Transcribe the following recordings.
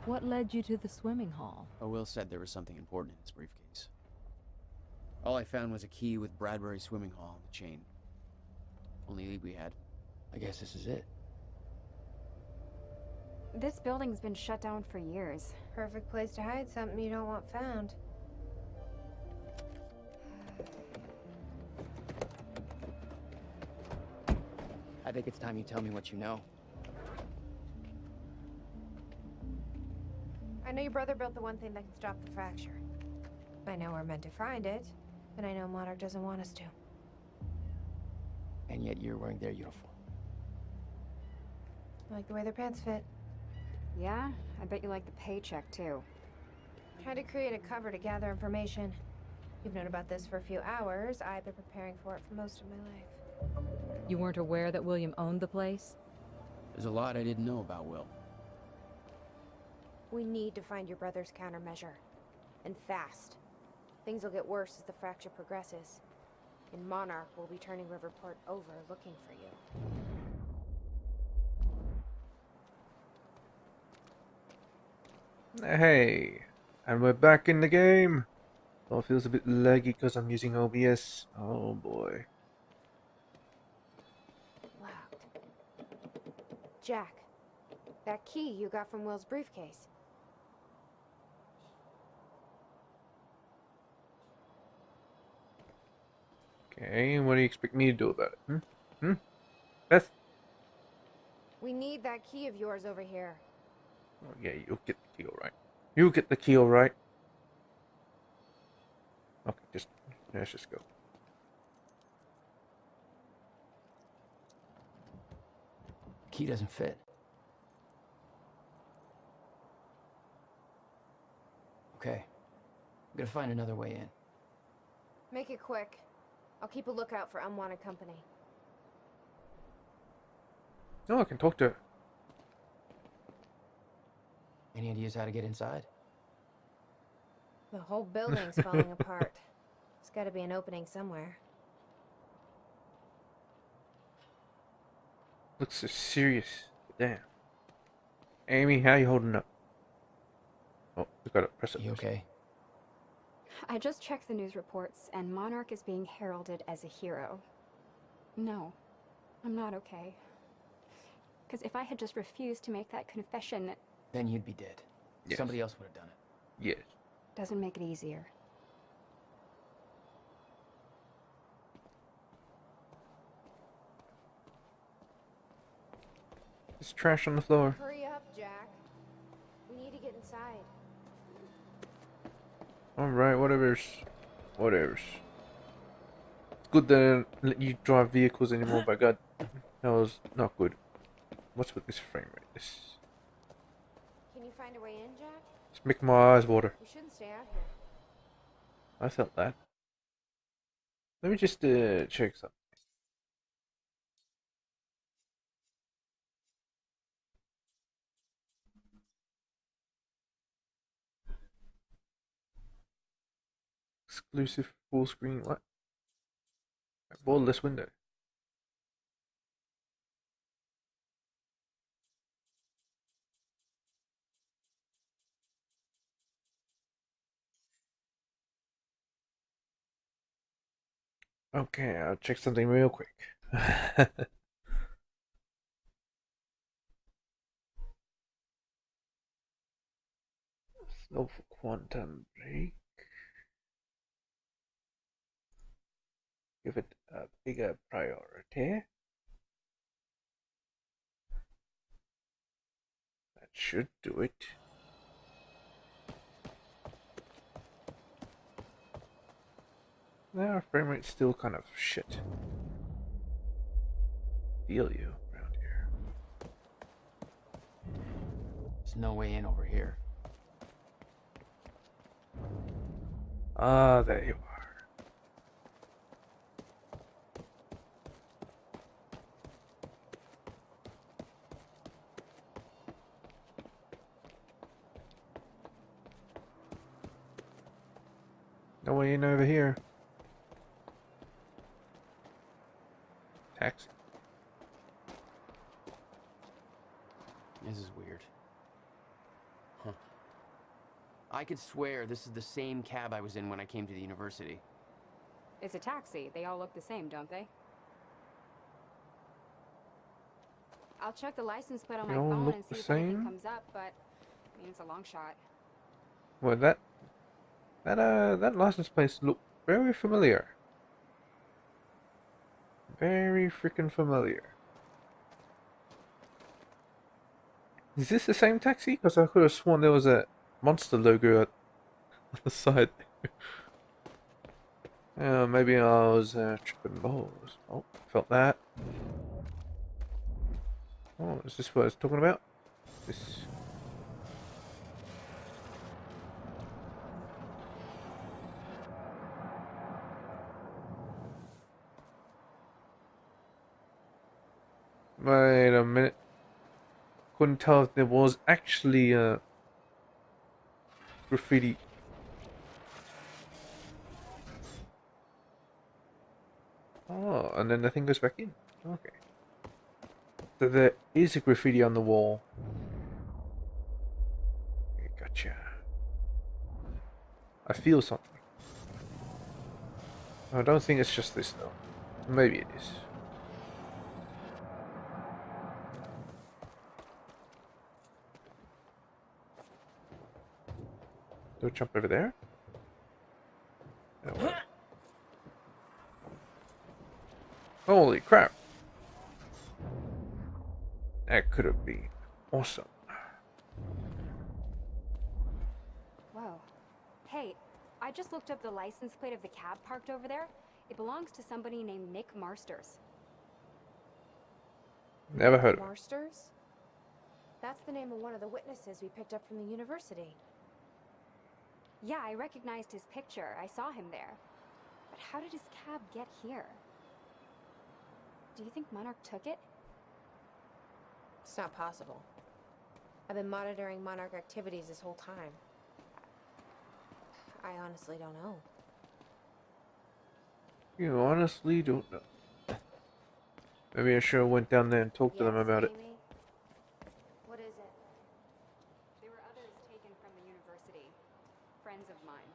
What led you to the swimming hall? Oh, Will said there was something important in his briefcase. All I found was a key with Bradbury Swimming Hall on the chain. Only lead we had. I guess this is it. This building's been shut down for years. Perfect place to hide something you don't want found. I think it's time you tell me what you know. I know your brother built the one thing that can stop the fracture. I know we're meant to find it, but I know Monarch doesn't want us to. And yet you're wearing their uniform. I like the way their pants fit. Yeah? I bet you like the paycheck, too. Tried to create a cover to gather information. You've known about this for a few hours. I've been preparing for it for most of my life. You weren't aware that William owned the place? There's a lot I didn't know about Will. We need to find your brother's countermeasure. And fast. Things will get worse as the fracture progresses. And Monarch will be turning Riverport over looking for you. Hey, and we're back in the game. Oh, it feels a bit laggy because I'm using OBS. Oh boy. Locked. Jack, that key you got from Will's briefcase. Okay, what do you expect me to do about it? Beth? We need that key of yours over here. Oh yeah, you'll get the key alright. You get the key alright. Okay, let's just go. Key doesn't fit. Okay. I'm gonna find another way in. Make it quick. I'll keep a lookout for unwanted company. No, I can talk to her. Any ideas how to get inside? The whole building's falling apart. There's gotta be an opening somewhere. Looks so serious. Damn. Amy, how you holding up? Oh, we gotta press it. You okay? I just checked the news reports, and Monarch is being heralded as a hero. No, I'm not okay. Because if I had just refused to make that confession, Then you'd be dead. Yes. Somebody else would have done it. Yes. doesn't make it easier. There's trash on the floor. Hurry up, Jack. We need to get inside. Alright, whatever's. Whatever's. It's good that I don't let you drive vehicles anymore, by God. That was not good. What's with this frame rate? This. Can you find a way in, Jack? It's making my eyes water. We shouldn't stay out here. I felt that. Let me just check something. Exclusive full screen. What? Borderless window. Okay, I'll check something real quick. Slow for quantum break. Give it a bigger priority. That should do it. Our frame rate's still kind of shit. Feel you around here. There's no way in over here. Ah, there you are. No way in over here. Taxi. This is weird. I could swear this is the same cab I was in when I came to the university. It's a taxi. They all look the same, don't they? I'll check the license plate on They my all phone look and the see if anything same? comes up, but I mean, it's a long shot. Well, that license plate look very familiar. Very freaking familiar. Is this the same taxi? Because I could have sworn there was a monster logo on the side. Maybe I was tripping balls. Oh, felt that. Oh, is this what it's talking about? This. Wait a minute. Couldn't tell if there was actually graffiti. Oh, and then the thing goes back in. Okay. So there is a graffiti on the wall. Okay, gotcha. I feel something. I don't think it's just this though. Maybe it is. Do I jump over there? No way. Holy crap! That could have been awesome. Whoa. Hey, I just looked up the license plate of the cab parked over there. It belongs to somebody named Nick Marsters. Never heard of it. Marsters? That's the name of one of the witnesses we picked up from the university. Yeah, I recognized his picture. I saw him there. But how did his cab get here? Do you think Monarch took it? It's not possible. I've been monitoring Monarch activities this whole time. I honestly don't know. You honestly don't know. Maybe I should have went down there and talked to them about it. Amy? What is it? There were others taken from the university. Friends of mine.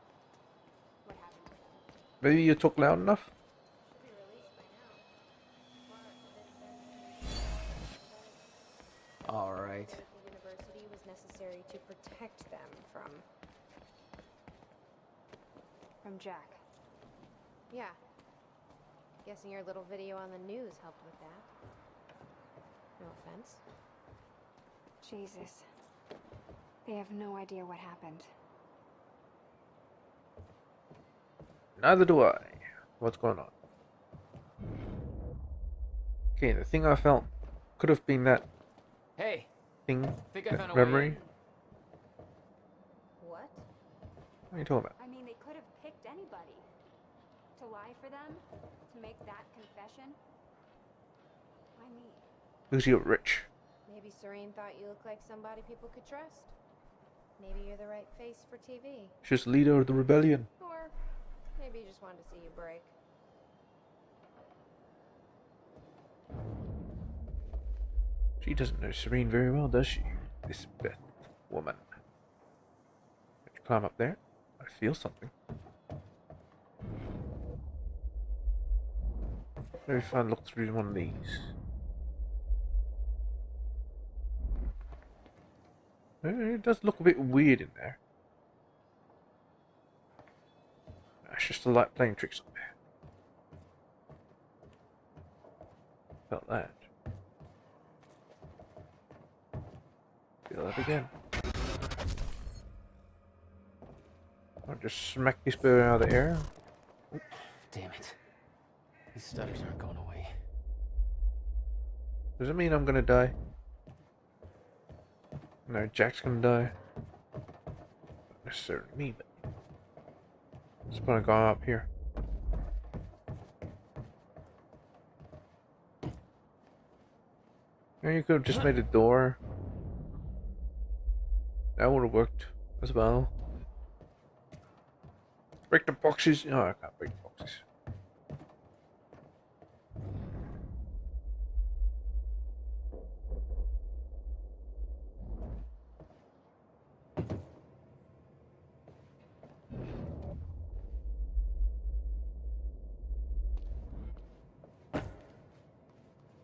What happened to them? Maybe you talk loud enough? Should be released by now. All right. Said the university was necessary to protect them from... From Jack. Yeah. Guessing your little video on the news helped with that. No offense. Jesus. They have no idea what happened. Neither do I. What's going on? Okay, the thing I felt could have been that Hey, thing, think I found that a way memory. in. What? What are you talking about? I mean, they could have picked anybody. To lie for them? To make that confession? Why me? Because you're rich. Maybe Serene thought you looked like somebody people could trust. Maybe you're the right face for TV. She's leader of the rebellion. Or maybe you just wanted to see you break. She doesn't know Serene very well, does she? This Beth woman. Can you climb up there? I feel something. Maybe if I look through one of these. It does look a bit weird in there. It's just the light playing tricks on there. Felt that. Feel that again. I'll just smack this bird out of the air. Damn it. These stutters aren't going away. Does it mean I'm gonna die? No, Jack's gonna die. Not necessarily me, but it's gonna go up here. Yeah, you could have just made a door. That would have worked as well. Break the boxes. No, I can't break the boxes.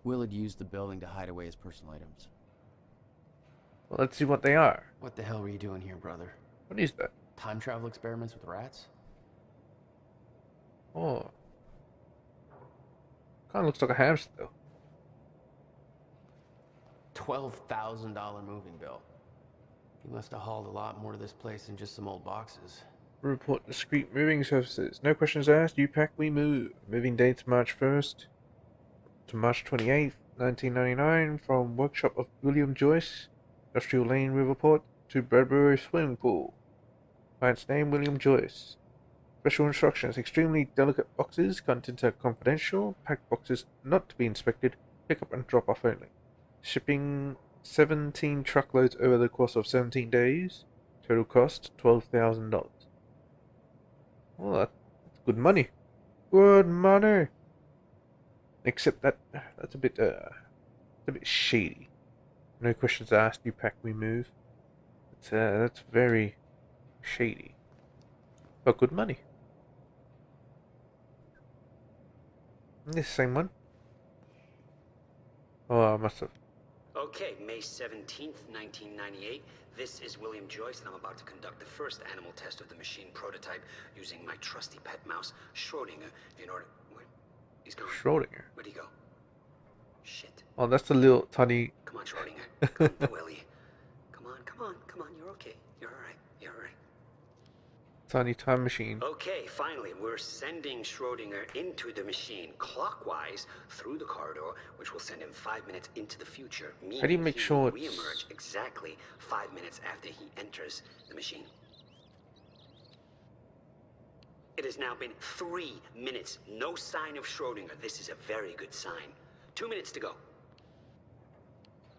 Will had used the building to hide away his personal items. Well, let's see what they are. What the hell were you doing here, brother? What is that? Time travel experiments with rats? Oh. Kind of looks like a hamster, though. $12,000 moving bill. He must have hauled a lot more to this place than just some old boxes. Report discreet moving services. No questions asked. You pack, we move. Moving dates March 1st to March 28th, 1999. From workshop of William Joyce, Industrial Lane, Riverport, to Bradbury Swimming Pool. Client's name, William Joyce. Special instructions. Extremely delicate boxes. Contents are confidential. Packed boxes not to be inspected. Pick up and drop off only. Shipping 17 truckloads over the course of 17 days. Total cost $12,000. Well, that's good money. Good money. Except that's a bit shady. No questions asked. You pack, we move. That's very shady. But good money. This same one. Oh, I must have. Okay, May 17th, 1998. This is William Joyce, and I'm about to conduct the first animal test of the machine prototype using my trusty pet mouse, Schrodinger, in order... Where? He's gone. Schrodinger. Where'd he go? Shit. Oh, that's the little tiny. Come on, Schrodinger. Come on, Willie. Come on, you're okay. You're alright, you're alright. Tiny time machine. Okay, finally, we're sending Schrodinger into the machine clockwise through the corridor, which will send him 5 minutes into the future. How do you make sure we it's... emerge exactly 5 minutes after he enters the machine. It has now been 3 minutes. No sign of Schrodinger. This is a very good sign. 2 minutes to go.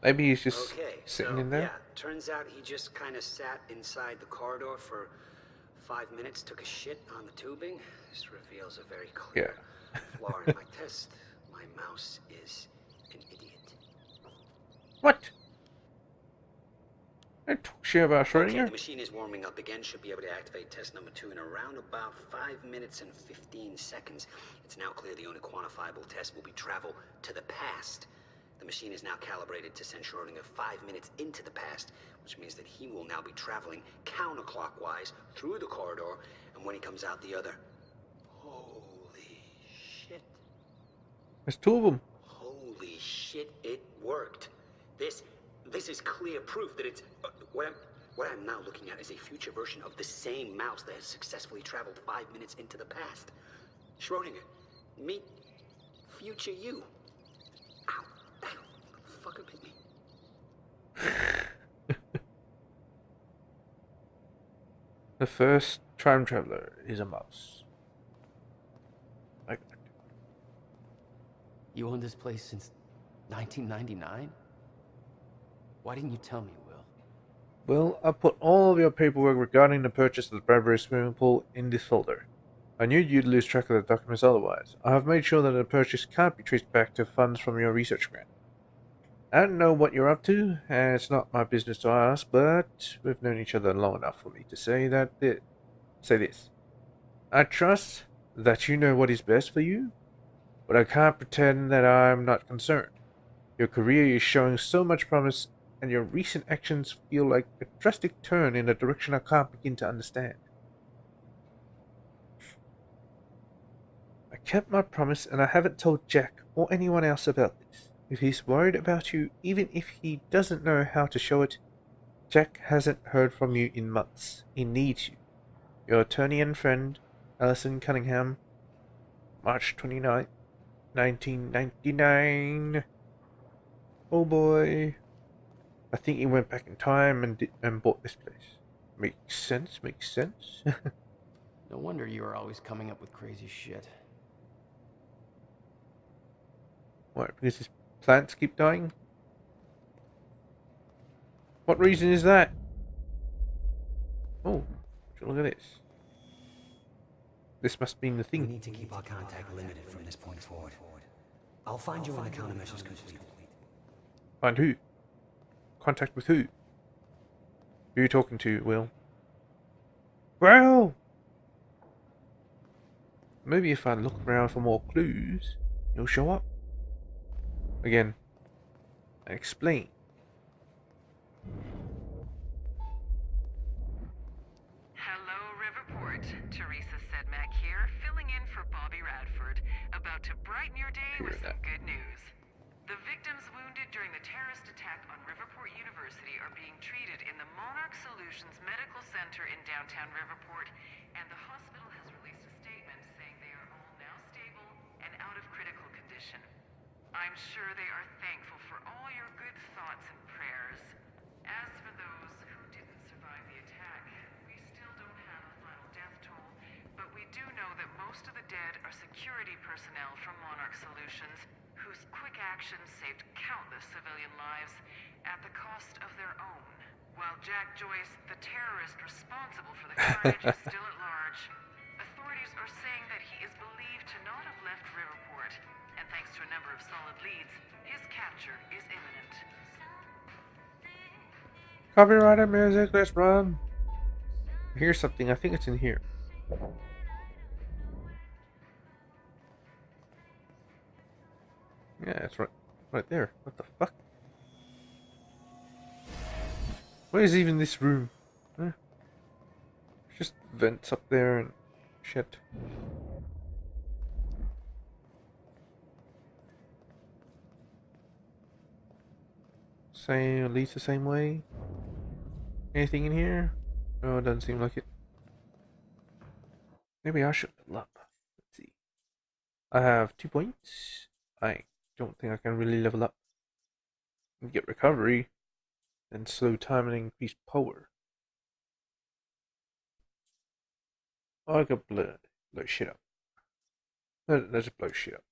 Maybe he's just Okay, sitting so, in there. yeah, turns out he just kind of sat inside the corridor for 5 minutes, took a shit on the tubing. This reveals a very clear flaw in my test. My mouse is an idiot. What? Don't talk shit about Okay, Schrodinger. the machine is warming up again. Should be able to activate test number 2 in around about 5 minutes and 15 seconds. It's now clear the only quantifiable test will be travel to the past. The machine is now calibrated to send Schrodinger 5 minutes into the past, which means that he will now be traveling counterclockwise through the corridor, and when he comes out the other... Holy shit. There's 2 of them. Holy shit, it worked. This is clear proof that it's... what I'm now looking at is a future version of the same mouse that has successfully traveled 5 minutes into the past. Schrodinger, meet future you. Ow, ow, fucker bit me. The first time traveler is a mouse. Like that. You owned this place since 1999? Why didn't you tell me, Will? Well, I put all of your paperwork regarding the purchase of the Bradbury swimming pool in this folder. I knew you'd lose track of the documents otherwise. I have made sure that the purchase can't be traced back to funds from your research grant. I don't know what you're up to, and it's not my business to ask, but we've known each other long enough for me to say this. I trust that you know what is best for you, but I can't pretend that I'm not concerned. Your career is showing so much promise, and your recent actions feel like a drastic turn in a direction I can't begin to understand. I kept my promise, and I haven't told Jack or anyone else about this. If he's worried about you, even if he doesn't know how to show it, Jack hasn't heard from you in months. He needs you. Your attorney and friend, Alison Cunningham, March 29th, 1999. Oh boy. I think he went back in time and bought this place. Makes sense, makes sense. No wonder you were always coming up with crazy shit. What, because his plants keep dying? What reason is that? Oh, look at this. This must mean the We thing. need to keep our contact limited from this point forward. I'll find you when the countermeasure's complete. Find who? Contact with who? Who are you talking to, Will? Well, maybe if I look around for more clues, he'll show up. Again. Explain. Hello, Riverport. Teresa Sedmak here, filling in for Bobby Radford, about to brighten your day Hear with some that. good news. The victims wounded during the terrorist attack on Riverport University are being treated in the Monarch Solutions Medical Center in downtown Riverport, and the hospital has released a statement saying they are all now stable and out of critical condition. I'm sure they are thankful for all your good thoughts and prayers. As for those who didn't survive the attack, we still don't have a final death toll, but we do know that most of the dead are security personnel from Monarch Solutions, whose quick actions saved countless civilian lives at the cost of their own. While Jack Joyce, the terrorist responsible for the carnage, is still at large, authorities are saying that he is believed to not have left Riverport, and thanks to a number of solid leads, his capture is imminent. Copyrighted music, let's run. Here's something, I think it's in here. Yeah, it's right there. What the fuck? What is even this room? Huh? Just vents up there and shit. Same, leads the same way. Anything in here? Oh, it doesn't seem like it. Maybe I should level up. Let's see. I have 2 points. I don't think I can really level up. And get recovery. And slow time and increase power. Oh, I could blow shit up. Let's just blow shit up.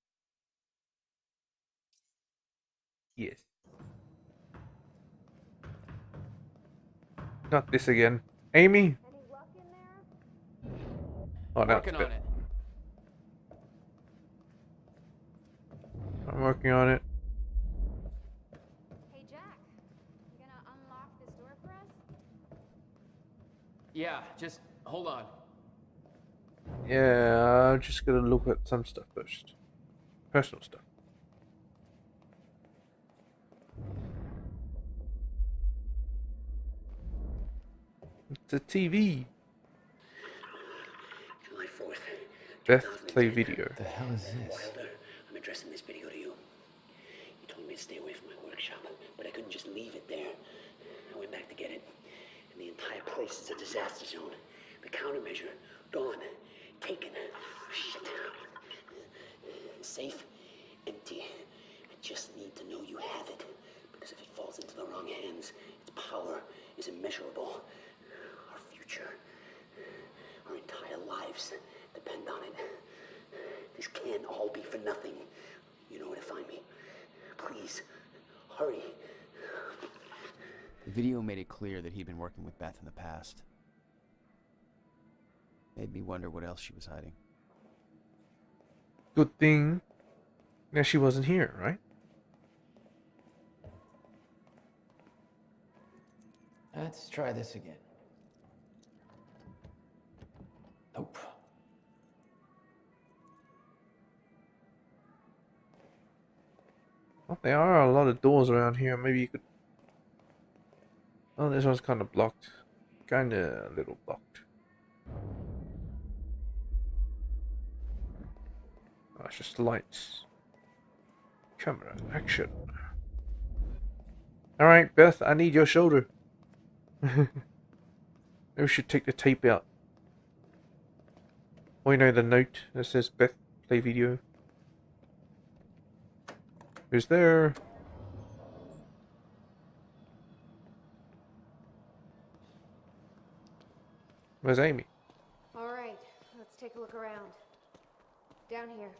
Yes. Not this again. Amy? Any luck in there? Oh, now Working on it. I'm working on it. Hey, Jack. You gonna unlock this door for us? Yeah, just hold on. Yeah, I'm just gonna look at some stuff first. Personal stuff. It's a TV. July 4th. Beth, 2010. play video. The hell is this? Wilder, I'm addressing this video to you. You told me to stay away from my workshop, but I couldn't just leave it there. I went back to get it, and the entire place is a disaster zone. The countermeasure, gone. Taken. Shit. The safe, empty. I just need to know you have it, because if it falls into the wrong hands, its power is immeasurable. Our future, our entire lives depend on it. This can't all be for nothing. You know where to find me. Please, hurry. The video made it clear that he'd been working with Beth in the past. Made me wonder what else she was hiding. Good thing that she wasn't here, right? Let's try this again. Nope. Well, there are a lot of doors around here. Maybe you could... Oh, this one's kind of blocked. Kind of a little blocked. Oh, it's just lights. Camera, action. Alright, Beth, I need your shoulder. Maybe we should take the tape out. Or you know the note that says Beth, play video. Who's there? Where's Amy? All right, let's take a look around. Down here.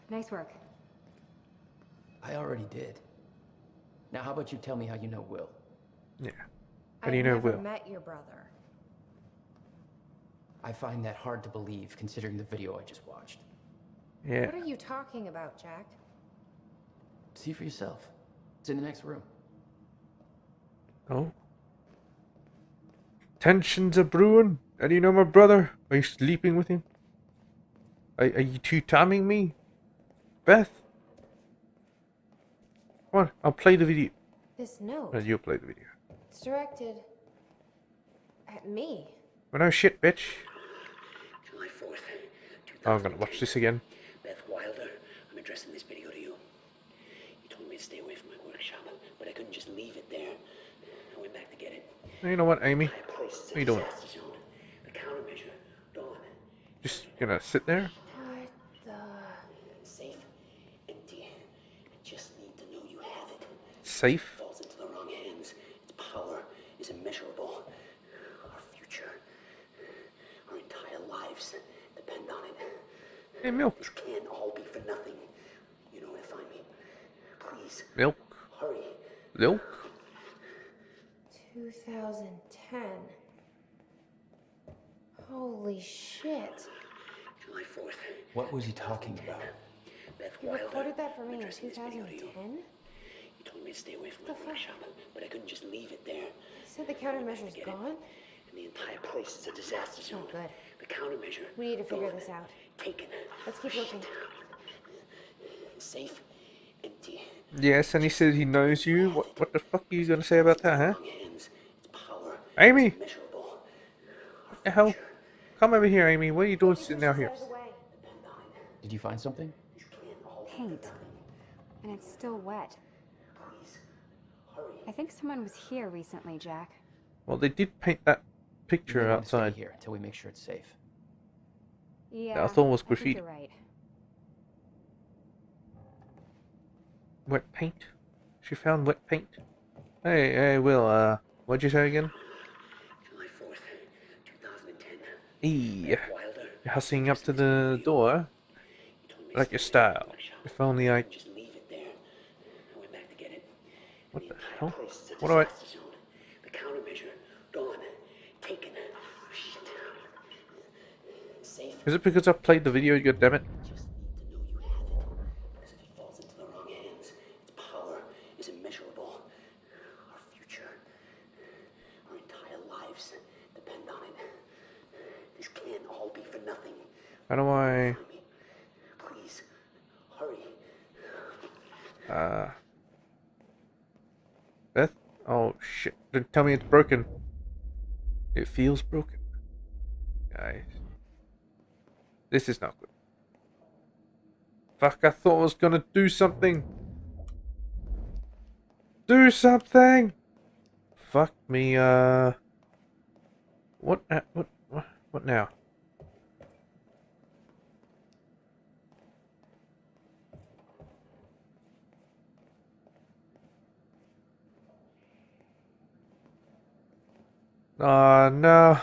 Nice work. I already did. Now how about you tell me how you know Will? Yeah. How I've do you know never Will? met your brother. I find that hard to believe considering the video I just watched. Yeah. What are you talking about, Jack? See for yourself. It's in the next room. Oh. Tensions are brewing. How do you know my brother? Are you sleeping with him? Are you two-timing me? Beth. Come on, I'll play the video. This note. No, you'll play the video. It's directed at me. Well, no shit, bitch. July 4th, Oh, I'm gonna watch this again. Beth Wilder, I'm addressing this video to you. You told me to stay away from my workshop, but I couldn't just leave it there. I went back to get it. You know what, Amy? My place is What are you doing? disaster zone. The countermeasure, Dawn. Just gonna sit there? What the? Safe, empty. I just need to know you have it. Safe? If it falls into the wrong hands, its power is immeasurable. Our future, our entire lives depend on it. Hey, milk. This can't all be for nothing. You know where to find me. Please, Milk. hurry. Milk. 2010. Holy shit. July 4th. What was he talking about? Beth You Wilder. recorded that for me in addressing this video to you. 2010? You told me to stay away from my The fuck? workshop, but I couldn't just leave it there. You said the countermeasure's Get it? gone? And the entire place is a disaster zone. Not good. The countermeasure. We need to figure gone. this out. Taken. Let's keep looking. Safe, empty. Yes, and he said he knows you. What the fuck are you gonna say about that, huh? Wrong hands. Its power Amy! is immeasurable. What the hell? Come over here, Amy. What are you doing sitting out here? Out of the way. Did you find something? Paint. And it's still wet. Please, hurry. I think someone was here recently, Jack. Well, they did paint that You picture may want to stay outside. here until we make sure it's safe. Yeah, I thought it was I think graffiti. you're right. Wet paint? She found wet paint? Hey, Will, what'd you say again? July 4th, 2010. Hey, Wilder. you're hustling up to the door. You told me Like to your stay away from style. my workshop. If only I... Just leave it there. I went back to get it. What the entire hell? place is a What do I... disaster zone. The countermeasure, gone. Taken. Shit. Safe. Is it because I played the video, god damn it? Just need to know you have it. Because if it falls into the wrong hands, its power is immeasurable. Our future, our entire lives depend on it. This can't all be for nothing. How do I... Find me. Please, hurry. Beth? Oh, shit. Don't tell me it's broken. It feels broken. Guys. This is not good. Fuck, I thought I was gonna do something. Do something! Fuck me, What now? Oh, no.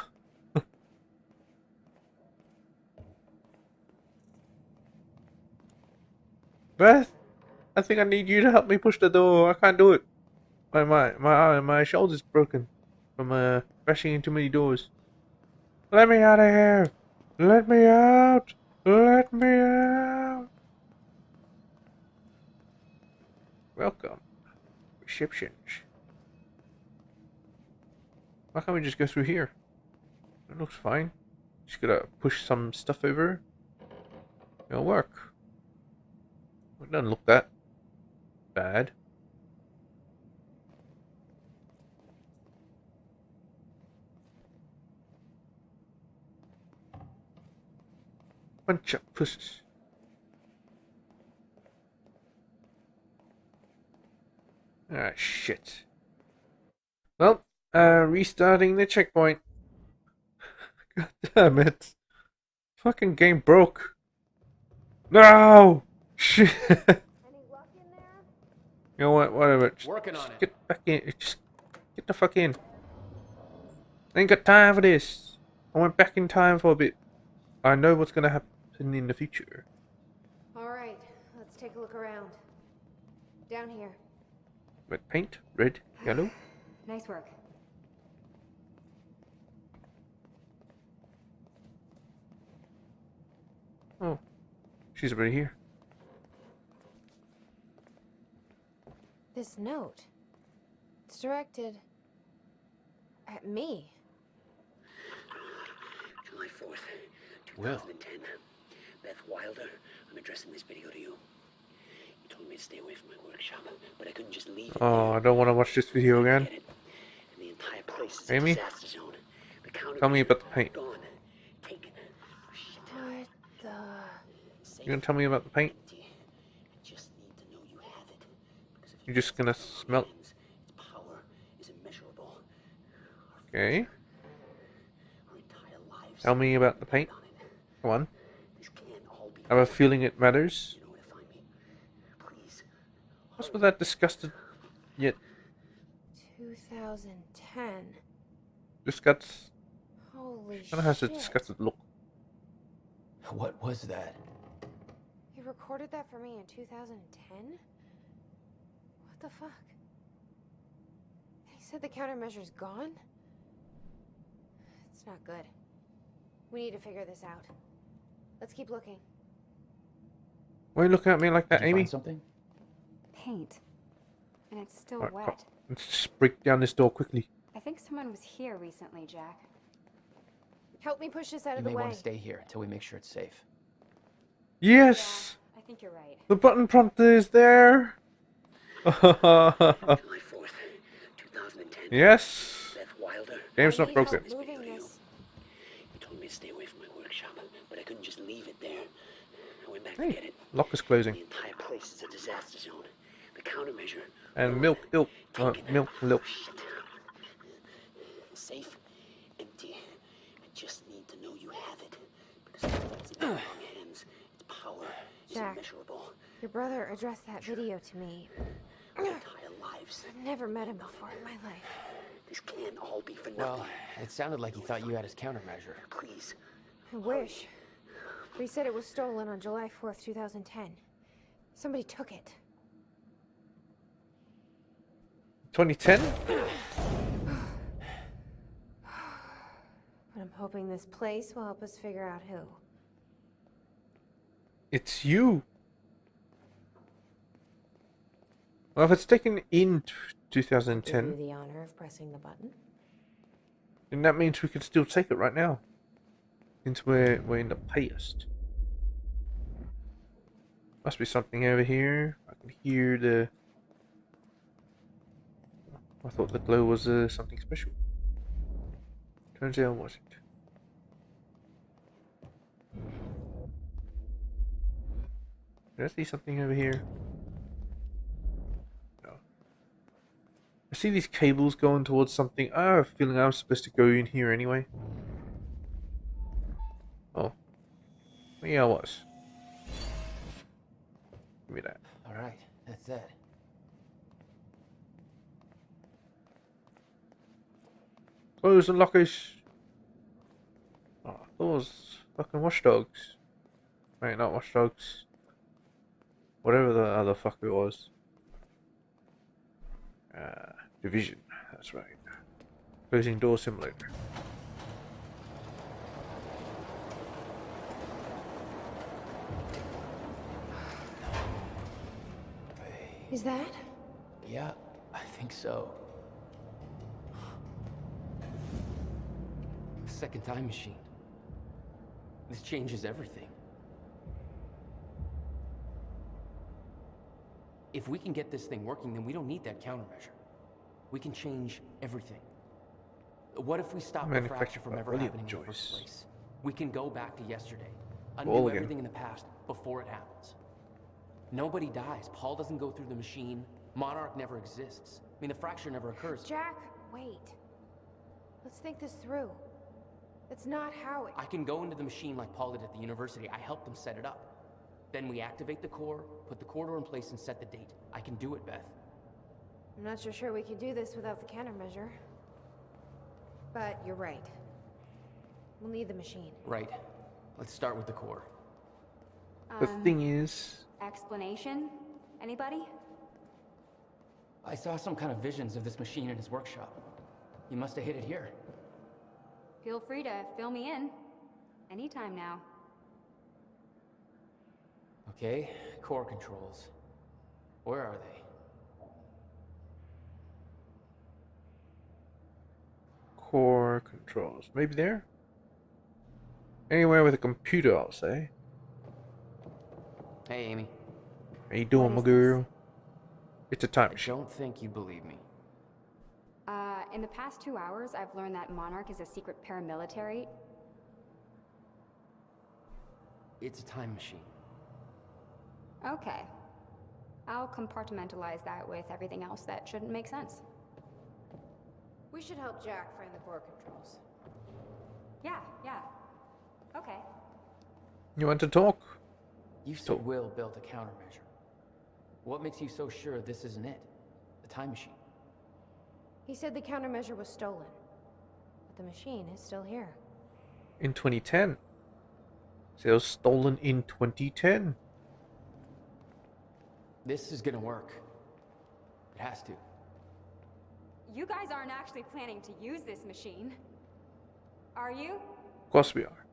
Beth, I think I need you to help me push the door. I can't do it. My shoulder's broken from crashing into many doors. Let me out of here. Let me out. Let me out. Welcome. Receptions. Why can't we just go through here? It looks fine. Just gotta push some stuff over. It'll work. It doesn't look that bad. Bunch of pussies. Ah, shit. Well, restarting the checkpoint. God damn it. Fucking game broke. No! Shit. Any luck in there? You know what? Whatever. Just Working on it. get back in. Just get the fuck in. I ain't got time for this. I went back in time for a bit. I know what's gonna happen in the future. Alright, let's take a look around. Down here. Red paint, red, yellow. Nice work. Oh, she's already here. This note. It's directed at me. July 4th, Will. 2010. Beth Wilder, I'm addressing this video to you. told me to stay away from my workshop, but I couldn't just leave it Oh, there. I don't want to watch this video again. Get it? And the entire place is Amy? a disaster zone. The Tell me countermeasure about the paint. gone. Taken. Oh, shit. What the? Safe, You gonna tell me about the paint? empty. I just need to know you have it. Because if you You're just gonna get it in smell. your hands, its power is immeasurable. Okay. Our entire lives Tell me about the paint. depend on it. Come on. This can't all be I have a for feeling it matters. You know where to find me. Please. What's with that disgusted yet 2010. disgust? Holy Kind of has a shit. disgusted look. What was that? You recorded that for me in 2010? What the fuck? He said the countermeasure's gone? It's not good. We need to figure this out. Let's keep looking. Why are you looking at me like that, Did you Amy? find something? Paint. And it's still Alright, wet. let's just break down this door quickly. I think someone was here recently, Jack. Help me push this out You of the may way. want to stay here until we make sure it's safe. Yes! Yeah, I think you're right. The button prompter is there! July 4th, 2010. Yes! Beth Wilder. Game's I not need broken. help moving this. You told me to stay away from my workshop, but I couldn't just leave it there. I went back to Hey, get it. lock is closing. The entire place is a disaster zone. The countermeasure. And milk, milk, milk, milk. Shit. Safe, empty. I just need to know you have it. Because if it's in the wrong hands, its power is Jack. immeasurable. Your brother addressed that video to me. Our entire lives. I've never met him before in my life. This can't all be for nothing. Well, it sounded like he thought you had his countermeasure. Please. I wish. But he said it was stolen on July 4th, 2010. Somebody took it. 2010? But I'm hoping this place will help us figure out who. It's you! Well, if it's taken in Give 2010, you the honor of pressing the button. then that means we can still take it right now. Since we're in the past. Must be something over here. I can hear the... I thought the glow was something special. Turns out it wasn't. Did I see something over here? No. I see these cables going towards something. I have a feeling I'm supposed to go in here anyway. Oh. Yeah, I was. Give me that. All right, that's it. Close the lockers. Oh, those fucking watchdogs. Wait, not watchdogs. Whatever the other fuck it was. Division. That's right. Closing door simulator. Is that? Yeah, I think so. Second time machine. This changes everything. If we can get this thing working, then we don't need that countermeasure. We can change everything. What if we stop the fracture from ever happening in the first place? We can go back to yesterday, undo everything in the past before it happens. Nobody dies. Paul doesn't go through the machine. Monarch never exists. I mean, the fracture never occurs. Jack, wait. Let's think this through. That's not how it... I can go into the machine like Paul did at the university. I helped them set it up. Then we activate the core, put the core door in place, and set the date. I can do it, Beth. I'm not so sure we could do this without the countermeasure. But you're right. We'll need the machine. Right. Let's start with the core. The thing is... Explanation? Anybody? I saw some kind of visions of this machine in his workshop. He must have hid it here. Feel free to fill me in. Anytime now. Okay, core controls. Where are they? Core controls. Maybe there? Anywhere with a computer, I'll say. Hey, Amy. How you doing, my What is this? girl? It's a time I machine. don't think you believe me. In the past 2 hours, I've learned that Monarch is a secret paramilitary. It's a time machine. Okay. I'll compartmentalize that with everything else that shouldn't make sense. We should help Jack find the core controls. Yeah. Okay. You want to talk? You said Will built a countermeasure. What makes you so sure this isn't it? The time machine. He said the countermeasure was stolen. But the machine is still here. In 2010. So it was stolen in 2010. This is gonna work. It has to. You guys aren't actually planning to use this machine, are you? Of course we are.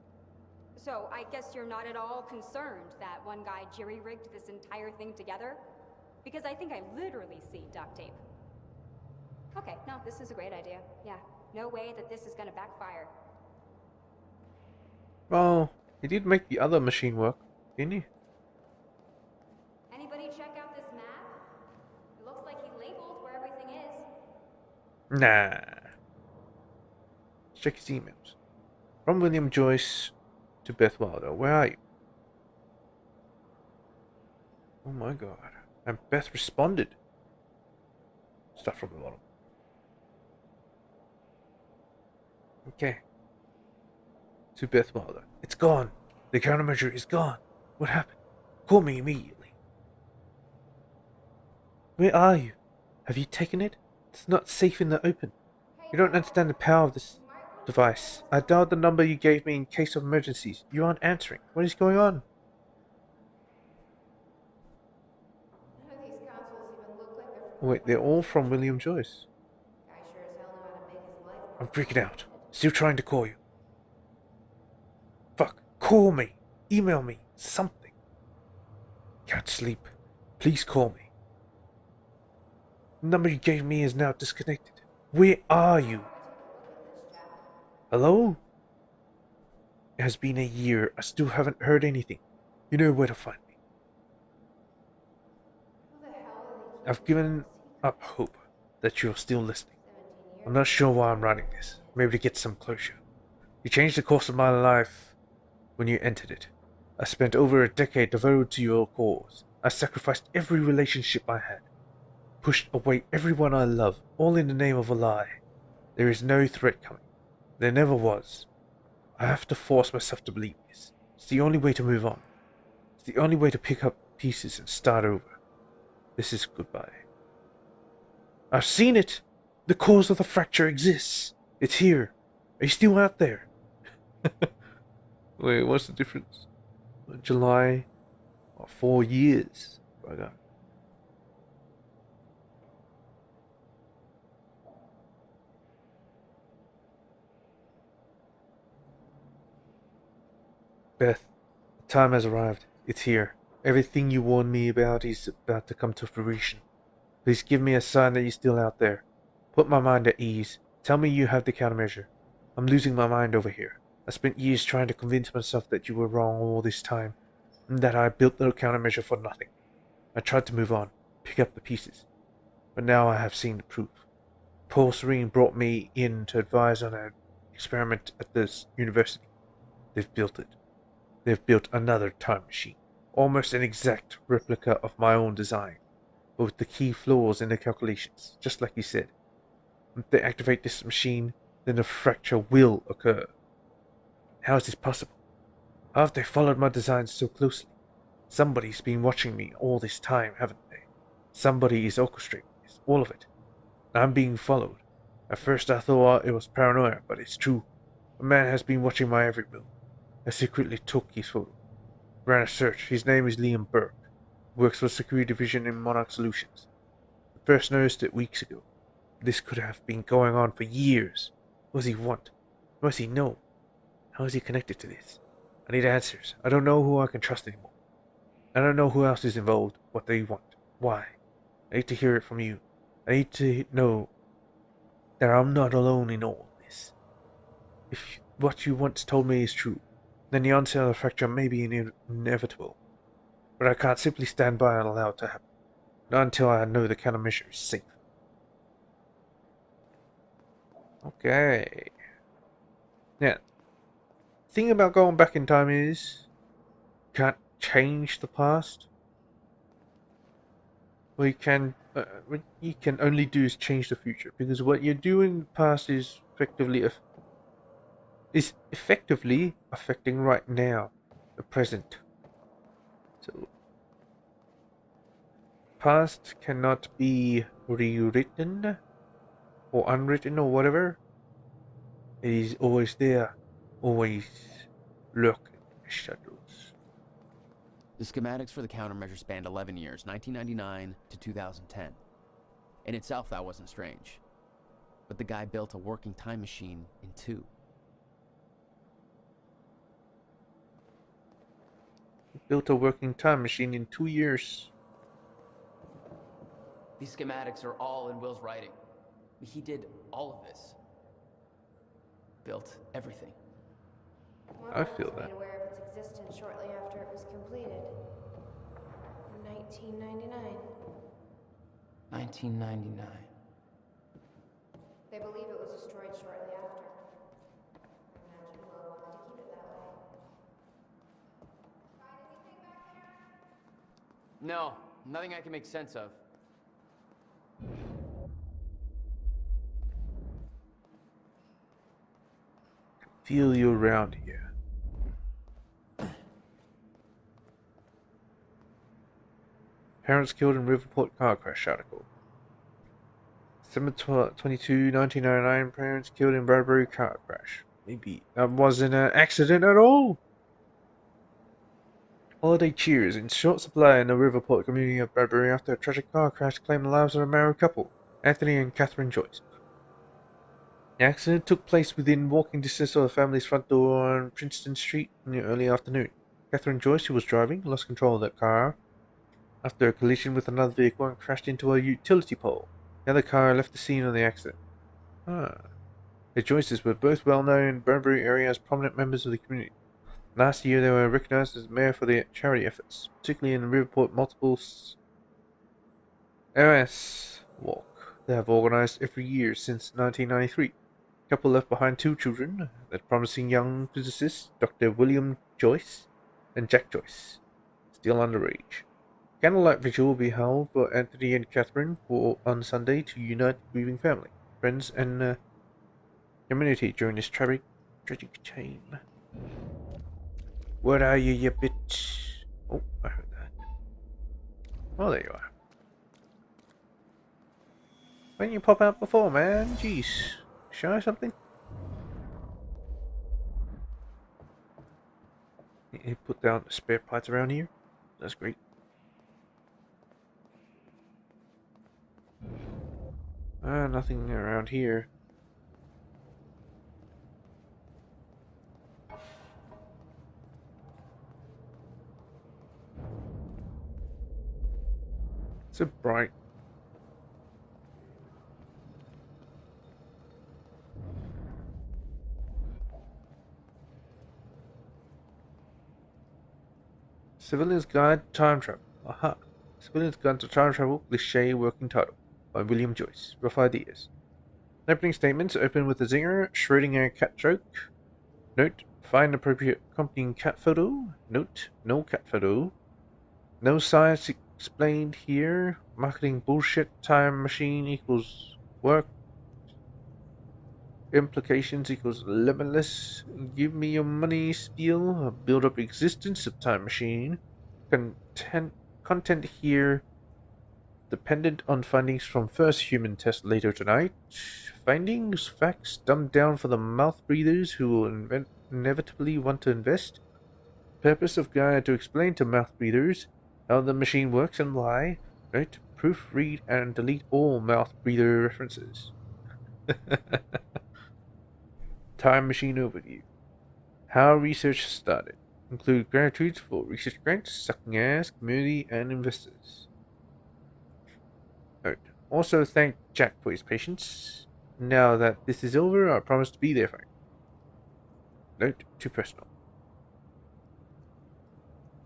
So I guess you're not at all concerned that one guy jerry-rigged this entire thing together? Because I think I literally see duct tape. Okay, no, this is a great idea. Yeah, no way that this is gonna backfire. Well, he did make the other machine work, didn't he? Anybody check out this map? It looks like he labeled where everything is. Nah. Let's check his emails. From William Joyce to Beth Wilder. Where are you? Oh my god. And Beth responded. Stuff from the bottom. Okay. To Beth Wilder. It's gone. The countermeasure is gone. What happened? Call me immediately. Where are you? Have you taken it? It's not safe in the open. You don't understand the power of this device. I dialed the number you gave me in case of emergencies. You aren't answering. What is going on? None of these consoles even look like they're Wait, they're all from William Joyce. Guy sure as hell knew how to make his life I'm freaking out. Still trying to call you. Fuck. Call me. Email me. Something. Can't sleep. Please call me. The number you gave me is now disconnected. Where are you? Hello? It has been a year. I still haven't heard anything. You know where to find me. I've given up hope that you're still listening. I'm not sure why I'm writing this. Maybe to get some closure. You changed the course of my life when you entered it. I spent over a decade devoted to your cause. I sacrificed every relationship I had. Pushed away everyone I love, all in the name of a lie. There is no threat coming. There never was. I have to force myself to believe this. It's the only way to move on. It's the only way to pick up pieces and start over. This is goodbye. I've seen it! The cause of the fracture exists. It's here. Are you still out there? Wait, what's the difference? July? Oh, 4 years. Bugger. Beth, the time has arrived. It's here. Everything you warned me about is about to come to fruition. Please give me a sign that you're still out there. Put my mind at ease. Tell me you have the countermeasure. I'm losing my mind over here. I spent years trying to convince myself that you were wrong all this time, and that I built the countermeasure for nothing. I tried to move on, pick up the pieces, but now I have seen the proof. Paul Serene brought me in to advise on an experiment at this university. They've built it. They've built another time machine, almost an exact replica of my own design, but with the key flaws in the calculations, just like you said. If they activate this machine, then the fracture will occur. How is this possible? How have they followed my designs so closely? Somebody's been watching me all this time, haven't they? Somebody is orchestrating this, all of it. I'm being followed. At first I thought it was paranoia, but it's true. A man has been watching my every move. I secretly took his photo. Ran a search. His name is Liam Burke. Works for Security Division in Monarch Solutions. I first noticed it weeks ago. This could have been going on for years. What does he want? What does he know? How is he connected to this? I need answers. I don't know who I can trust anymore. I don't know who else is involved, what they want, why. I need to hear it from you. I need to know that I'm not alone in all this. If what you once told me is true, then the onset of the fracture may be inevitable. but I can't simply stand by and allow it to happen. Not until I know the countermeasure is safe. Okay. Now, the thing about going back in time is you can't change the past. What you can only do is change the future, because what you do in the past is effectively affecting right now, the present. So, past cannot be rewritten or unwritten or whatever. It is always there, always lurking in the shadows. The schematics for the countermeasure spanned 11 years, 1999 to 2010. In itself, that wasn't strange. But the guy built a working time machine in 2. He built a working time machine in 2 years. These schematics are all in Will's writing. He did all of this. Built everything. I feel that. Made aware of its existence shortly after it was completed. In 1999. 1999. They believe it was destroyed shortly after. Imagine Will wanted to keep it that way. Find anything back there? No, nothing I can make sense of. Feel you around here. Parents killed in Riverport car crash article. December 22, 1999, parents killed in Bradbury car crash. Maybe that wasn't an accident at all. Holiday cheers in short supply in the Riverport community of Bradbury after a tragic car crash claimed the lives of a married couple, Anthony and Catherine Joyce. The accident took place within walking distance of the family's front door on Princeton Street in the early afternoon. Catherine Joyce, who was driving, lost control of the car after a collision with another vehicle and crashed into a utility pole. The other car left the scene of the accident. The Joyces were both well known in the Bradbury area as prominent members of the community. Last year, they were recognized as mayor for their charity efforts, particularly in the Riverport multiple OS walk they have organized every year since 1993. The couple left behind 2 children, the promising young physicists, Dr. William Joyce and Jack Joyce, still underage. Candlelight vigil will be held for Anthony and Catherine on Sunday to unite the grieving family, friends, and community during this tragic chain. Where are you, you bitch? Oh, I heard that. Oh, there you are. Why didn't you pop out before, man? Jeez. Shy something? You put down the spare parts around here? That's great. Nothing around here. So bright. Civilian's Guide to Time Travel. Aha. Civilian's Guide to Time Travel, Cliché Working Title, by William Joyce. Rough ideas. Opening statements open with a zinger, Schrödinger cat joke. Note, find appropriate accompanying cat photo. Note, no cat photo. No science explained here. Marketing bullshit. Time machine equals work. Implications equals limitless. Give me your money spiel. Build up existence of time machine. Content here dependent on findings from first human test later tonight. Findings, facts dumbed down for the mouth breathers who will inevitably want to invest. Purpose of guide to explain to mouth breathers how the machine works and why. Note, proofread and delete all mouth breather references. Time machine overview. How research started. Include gratitudes for research grants, sucking ass, community, and investors. Note, also thank Jack for his patience. Now that this is over, I promise to be there for him. Note, too personal.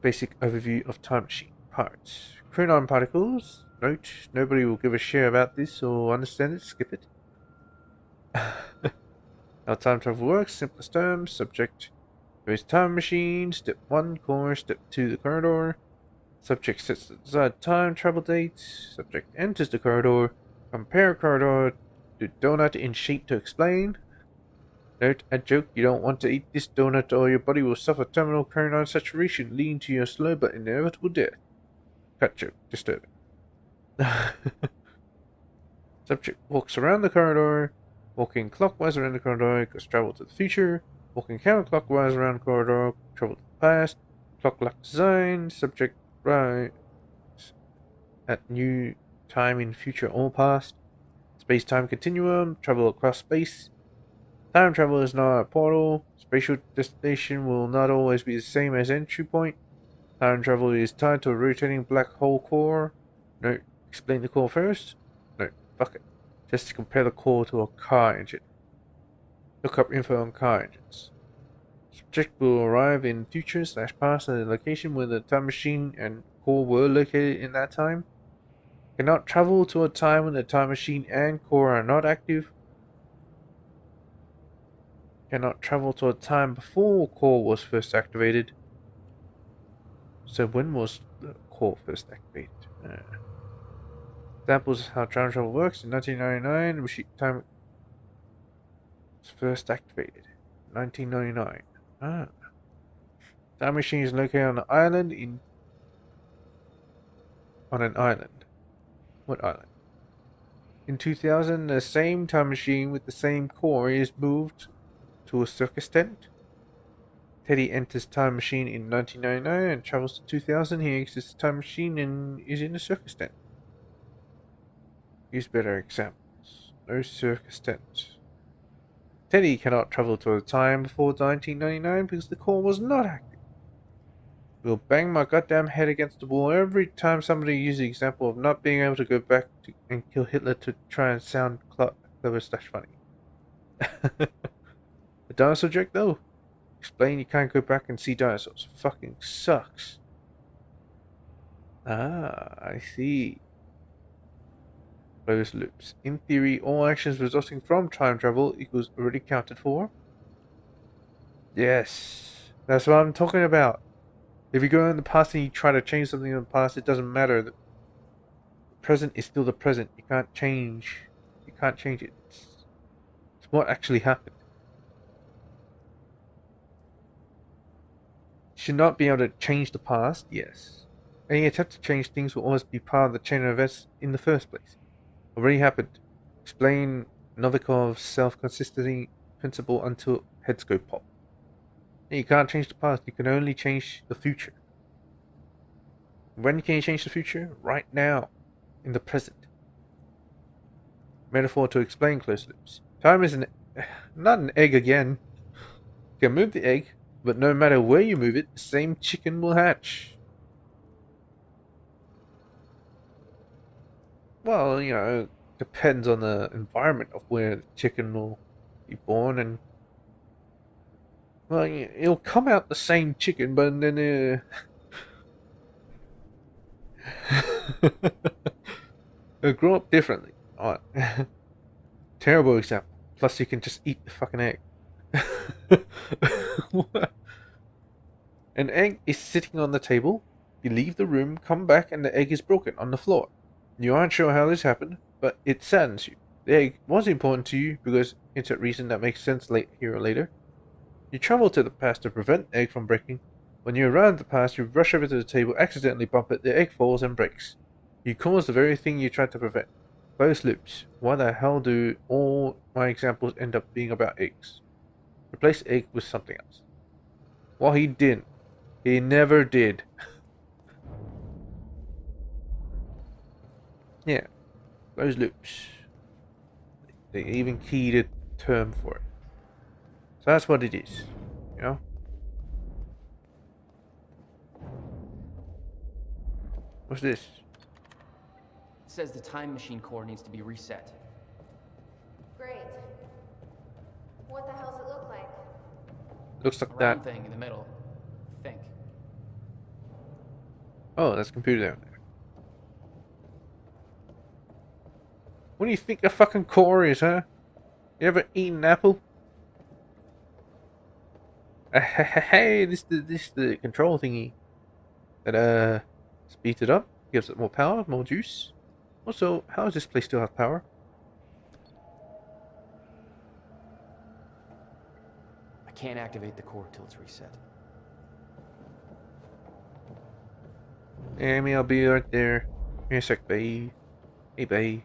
Basic overview of time machine parts. Chronon particles. Note, nobody will give a shit about this or understand it. Skip it. How time travel works. Simplest terms. Subject goes time machine. Step 1, core. Step 2, the corridor. Subject sets the desired time travel date. Subject enters the corridor. Compare corridor to donut in shape to explain. Note, a joke, you don't want to eat this donut or your body will suffer terminal chronon saturation leading to your slow but inevitable death. Cut joke, disturbing. Subject walks around the corridor. Walking clockwise around the corridor equals travel to the future. Walking counterclockwise around the corridor, travel to the past. Clock-like design. Subject right at new time in future or past. Space-time continuum. Travel across space. Time travel is not a portal. Spatial destination will not always be the same as entry point. Time travel is tied to a rotating black hole core. No, explain the core first. No, fuck it. Just to compare the core to a car engine. Look up info on car engines. Subject will arrive in future / past at the location where the time machine and core were located in that time. Cannot travel to a time when the time machine and core are not active. Cannot travel to a time before core was first activated. So when was the core first activated? Examples of how time travel works. In 1999, the machine time was first activated. 1999. Time machine is located on an island on an island. What island? In 2000, the same time machine with the same core is moved to a circus tent. Teddy enters time machine in 1999 and travels to 2000. He exits the time machine and is in a circus tent. Use better examples. No circus tent. Teddy cannot travel to a time before 1999 because the core was not active. Will bang my goddamn head against the wall every time somebody uses the example of not being able to go back and kill Hitler to try and sound clever / funny. The dinosaur joke though? Explain you can't go back and see dinosaurs. Fucking sucks. I see. Closed loops. In theory, all actions resulting from time travel equals already counted for. Yes. That's what I'm talking about. If you go in the past and you try to change something in the past, it doesn't matter. The present is still the present. You can't change it. It's what actually happened. You should not be able to change the past, yes. Any attempt to change things will always be part of the chain of events in the first place. Already happened. Explain Novikov's self-consistency principle until heads go pop. You can't change the past, you can only change the future. When can you change the future? Right now. In the present. Metaphor to explain closed loops. Time is not an egg again. You can move the egg, but no matter where you move it, the same chicken will hatch. Well, you know, depends on the environment of where the chicken will be born, and well, it'll come out the same chicken, but then it'll grow up differently. Alright. Terrible example. Plus, you can just eat the fucking egg. An egg is sitting on the table. You leave the room, come back, and the egg is broken on the floor. You aren't sure how this happened, but it saddens you. The egg was important to you because it's a reason that makes sense here or later. You travel to the past to prevent the egg from breaking. When you arrive at the past, you rush over to the table, accidentally bump it, the egg falls and breaks. You cause the very thing you tried to prevent. Closed loops. Why the hell do all my examples end up being about eggs? Replace egg with something else. Well, he didn't. He never did. Yeah. Closed loops. They even keyed a term for it. So that's what it is. You know? What's this? It says the time machine core needs to be reset. Great. What the hell does it look like? Looks like Round that. thing in the middle. Think. Oh, that's computer down there. What do you think a fucking core is, huh? You ever eaten an apple? Hey, this the control thingy that speeds it up, gives it more power, more juice. Also, how does this place still have power? I can't activate the core till it's reset. Amy, I'll be right there. Give me a sec, babe. Hey, babe.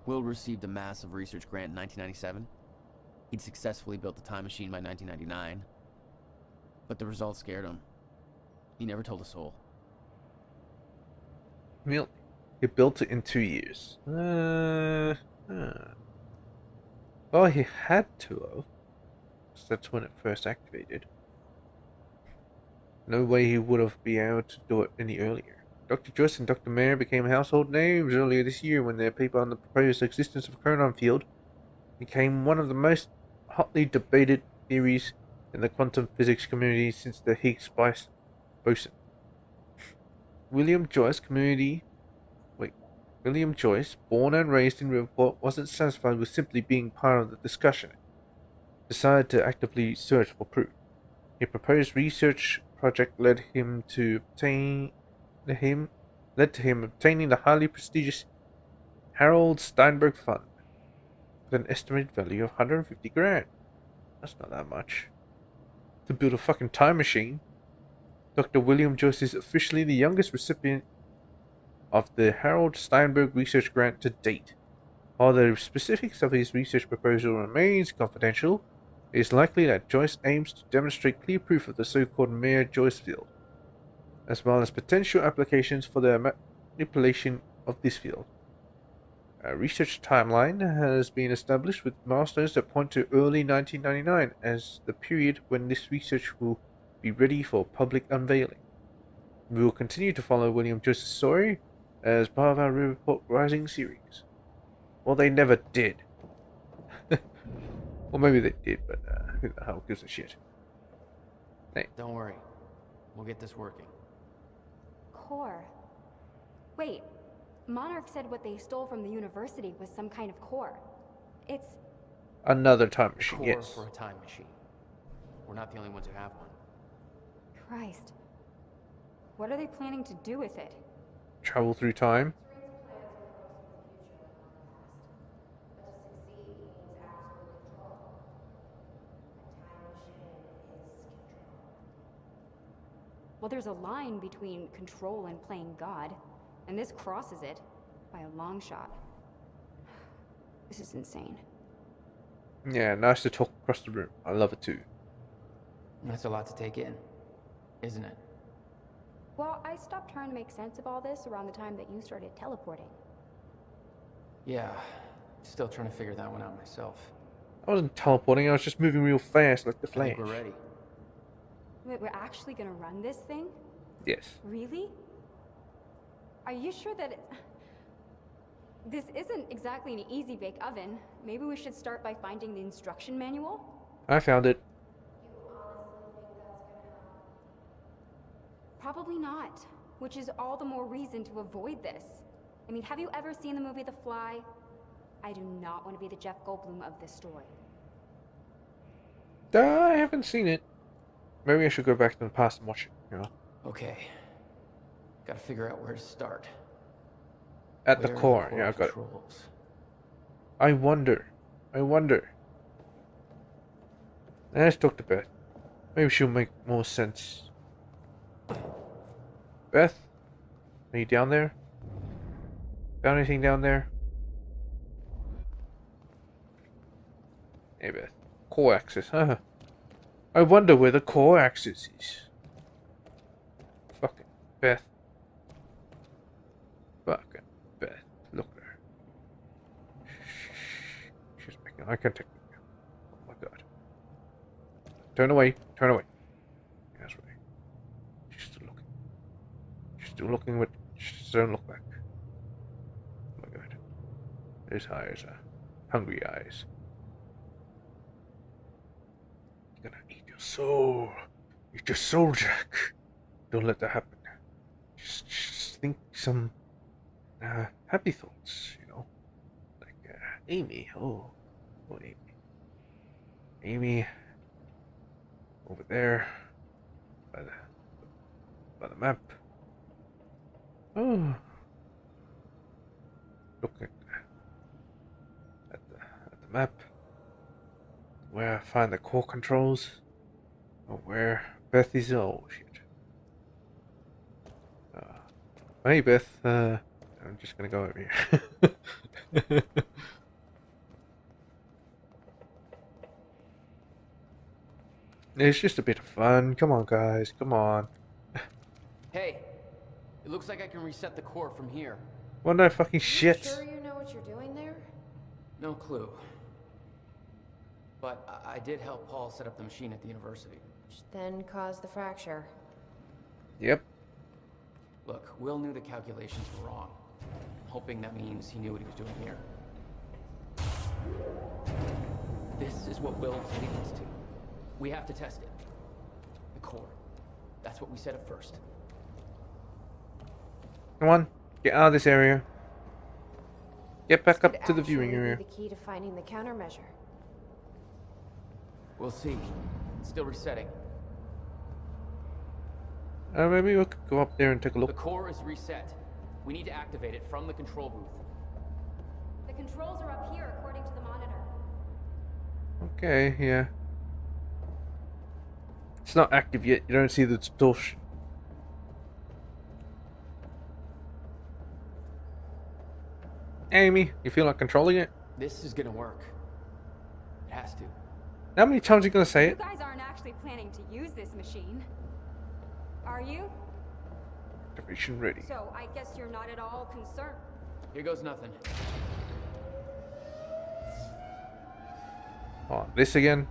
Will received a massive research grant in 1997. He'd successfully built the time machine by 1999. But the results scared him. He never told a soul. Well, he built it in 2 years. Well, he had to have. 'Cause that's when it first activated. No way he would have been able to do it any earlier. Dr. Joyce and Dr. Mayer became household names earlier this year when their paper on the proposed existence of a chronon field became one of the most hotly debated theories in the quantum physics community since the Higgs boson. William Joyce, born and raised in Riverport, wasn't satisfied with simply being part of the discussion. Decided to actively search for proof. A proposed research project led to him obtaining the highly prestigious Harold Steinberg Fund with an estimated value of 150 grand. That's not that much. To build a fucking time machine. Dr. William Joyce is officially the youngest recipient of the Harold Steinberg Research Grant to date. While the specifics of his research proposal remains confidential, it is likely that Joyce aims to demonstrate clear proof of the so-called Mayer-Joyce field, as well as potential applications for the manipulation of this field. A research timeline has been established with milestones that point to early 1999 as the period when this research will be ready for public unveiling. We will continue to follow William Joyce's story as part of our Riverport Rising series. Well, they never did. Well, maybe they did, but who the hell gives a shit? Hey. Don't worry. We'll get this working. Core. Wait, Monarch said what they stole from the university was some kind of core. It's... Another time machine, Core yes. for a time machine. We're not the only ones who have one. Christ. What are they planning to do with it? Travel through time. Well, there's a line between control and playing God, and this crosses it by a long shot. This is insane. Yeah, nice to talk across the room. I love it too. That's a lot to take in, isn't it? Well, I stopped trying to make sense of all this around the time that you started teleporting. Yeah, still trying to figure that one out myself. I wasn't teleporting, I was just moving real fast like the I Flash. think we're ready. Wait, we're actually gonna run this thing? Yes. Really? Are you sure that this isn't exactly an easy bake oven? Maybe we should start by finding the instruction manual? I found it. Probably not, which is all the more reason to avoid this. I mean, have you ever seen the movie The Fly? I do not want to be the Jeff Goldblum of this story. I haven't seen it. Maybe I should go back to the past and watch it, you know? Okay. Gotta figure out where to start. At Where the are core, yeah, I got it. controls? I wonder. Let's talk to Beth. Maybe she'll make more sense. Beth? Are you down there? Found anything down there? Hey, Beth. Core axis, huh? I wonder where the core axis is. Fucking Beth. Fucking Beth. Look at her. She's making eye contact with me. Oh my god. Turn away. Turn away. That's right. She's still looking. She's still looking, but she doesn't look back. Oh my god. Those eyes are hungry eyes. You're gonna eat your soul. Eat your soul, Jack. Don't let that happen. Just think some happy thoughts, you know, like Amy. Oh, Amy. Amy, over there, by the map. Oh, look at the map. Where I find the core controls. Or where Beth is. Oh shit. Hey Beth. I'm just gonna go over here. It's just a bit of fun. Come on, guys. Come on. Hey, it looks like I can reset the core from here. What that fucking shit? Sure you know what you're doing there? No clue. But I did help Paul set up the machine at the university. Which then caused the fracture. Yep. Look, Will knew the calculations were wrong. I'm hoping that means he knew what he was doing here. This is what Will is leading us to. We have to test it. The core. That's what we said at first. Come on. Get out of this area. Get back This up could to the viewing actually be area. the key to finding the countermeasure. We'll see. It's still resetting. Maybe we could go up there and take a The look. core is reset. We need to activate it from the control booth. The controls are up here, according to the monitor. Okay, yeah. It's not active yet. You don't see the distortion. Amy, you feel like controlling it? This is gonna work. It has to. How many times are you gonna say You it? guys aren't actually planning to use this machine, are you? Activation ready. So I guess you're not at all concerned. Here goes nothing. Oh, this again?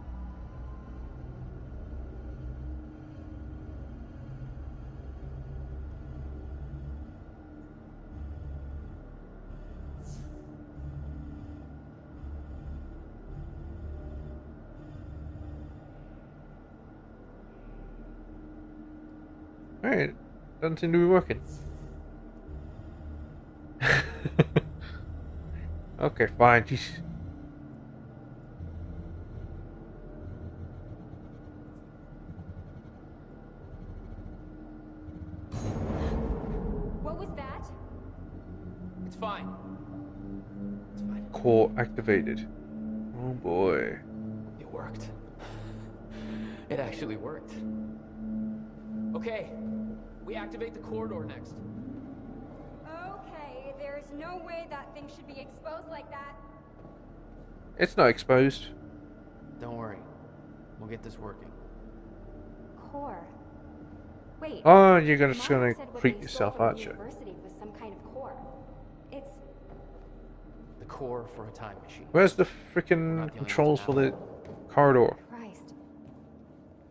Alright, doesn't seem to be working. Okay, fine, jeez. What was that? It's fine. It's fine. Core activated. Oh boy. It worked. It actually worked. Okay, we activate the corridor next. Okay, there's no way that thing should be exposed like that. It's not exposed. Don't worry. We'll get this working. Core. Wait. Oh, you're just Mom gonna said what creep they stole yourself, from the aren't you? University was some kind of core. It's The core for a time machine. Where's the Not the freaking only controls for ones the corridor? Christ.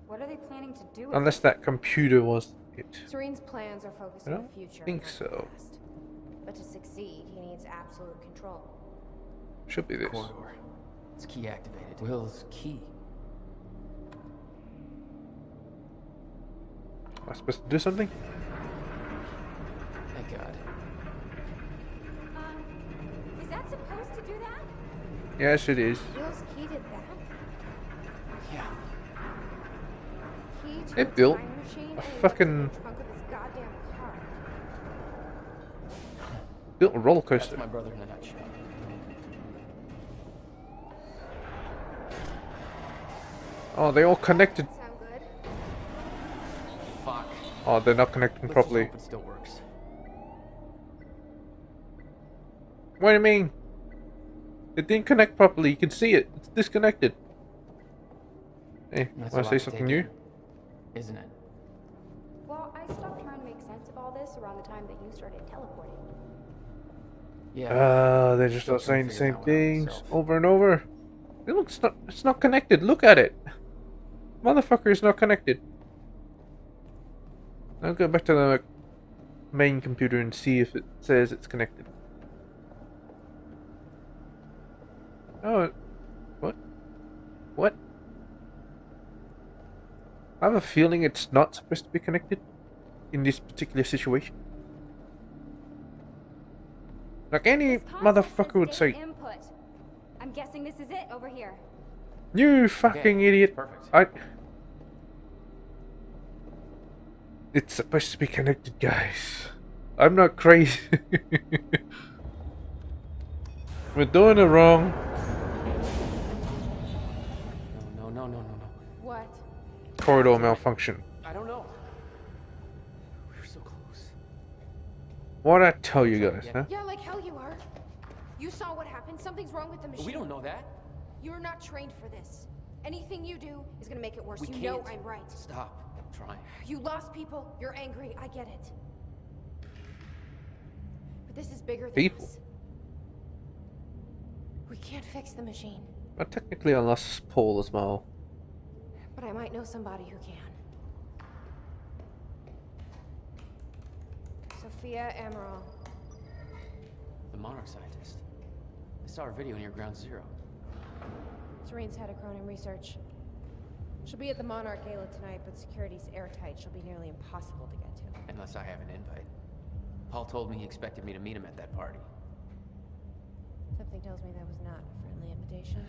What are they planning to do with Unless it? that computer was it. Serene's plans are focused I on the don't future. think not the so. past. But to succeed, he needs absolute control. Should be this. Corridor. It's key activated. Will's key. Am I supposed to do something? Thank God. Is that supposed to do that? Yes, it is. Will's key did that? Yeah. Key to It a built time machine a and he left it in fucking- the trunk of his goddamn car. Built a roller That's coaster. my brother in a nutshell. Oh, they all connected. Sound good? Fuck. Oh, they're not connecting Let's properly. just hope it still works. What do you mean? It didn't connect properly. You can see it. It's disconnected. Hey, That's want a to say lot to something take new? in, isn't it? Well, I stopped trying to make sense of all this around the time that you started teleporting. Yeah. They're just Still not saying trying the to same figure that one out things myself. over and over. It looks not. It's not connected. Look at it. Motherfucker is not connected. I'll go back to the main computer and see if it says it's connected. Oh, what? What? I have a feeling it's not supposed to be connected in this particular situation. Like any This console motherfucker would says data say. input. I'm guessing this is it over here. You fucking idiot. Perfect. It's supposed to be connected, guys. I'm not crazy. We're doing it wrong. No. What? Corridor malfunction. I don't know. We were so close. What'd I tell you guys, huh? Yeah, like hell you are. You saw what happened. Something's wrong with the machine. We don't know that. You're not trained for this. Anything you do is gonna make it worse. We You can't. know I'm right. Stop. I'm trying. You lost people. You're angry. I get it. But this is bigger than People. this. We can't fix the machine. But technically I lost Paul as well. But I might know somebody who can. Sophia Amaral. The Monarch scientist. I saw her video near Ground Zero. Serene's head of Cronin Research. She'll be at the Monarch Gala tonight, but security's airtight. She'll be nearly impossible to get to. Unless I have an invite. Paul told me he expected me to meet him at that party. Something tells me that was not a friendly invitation.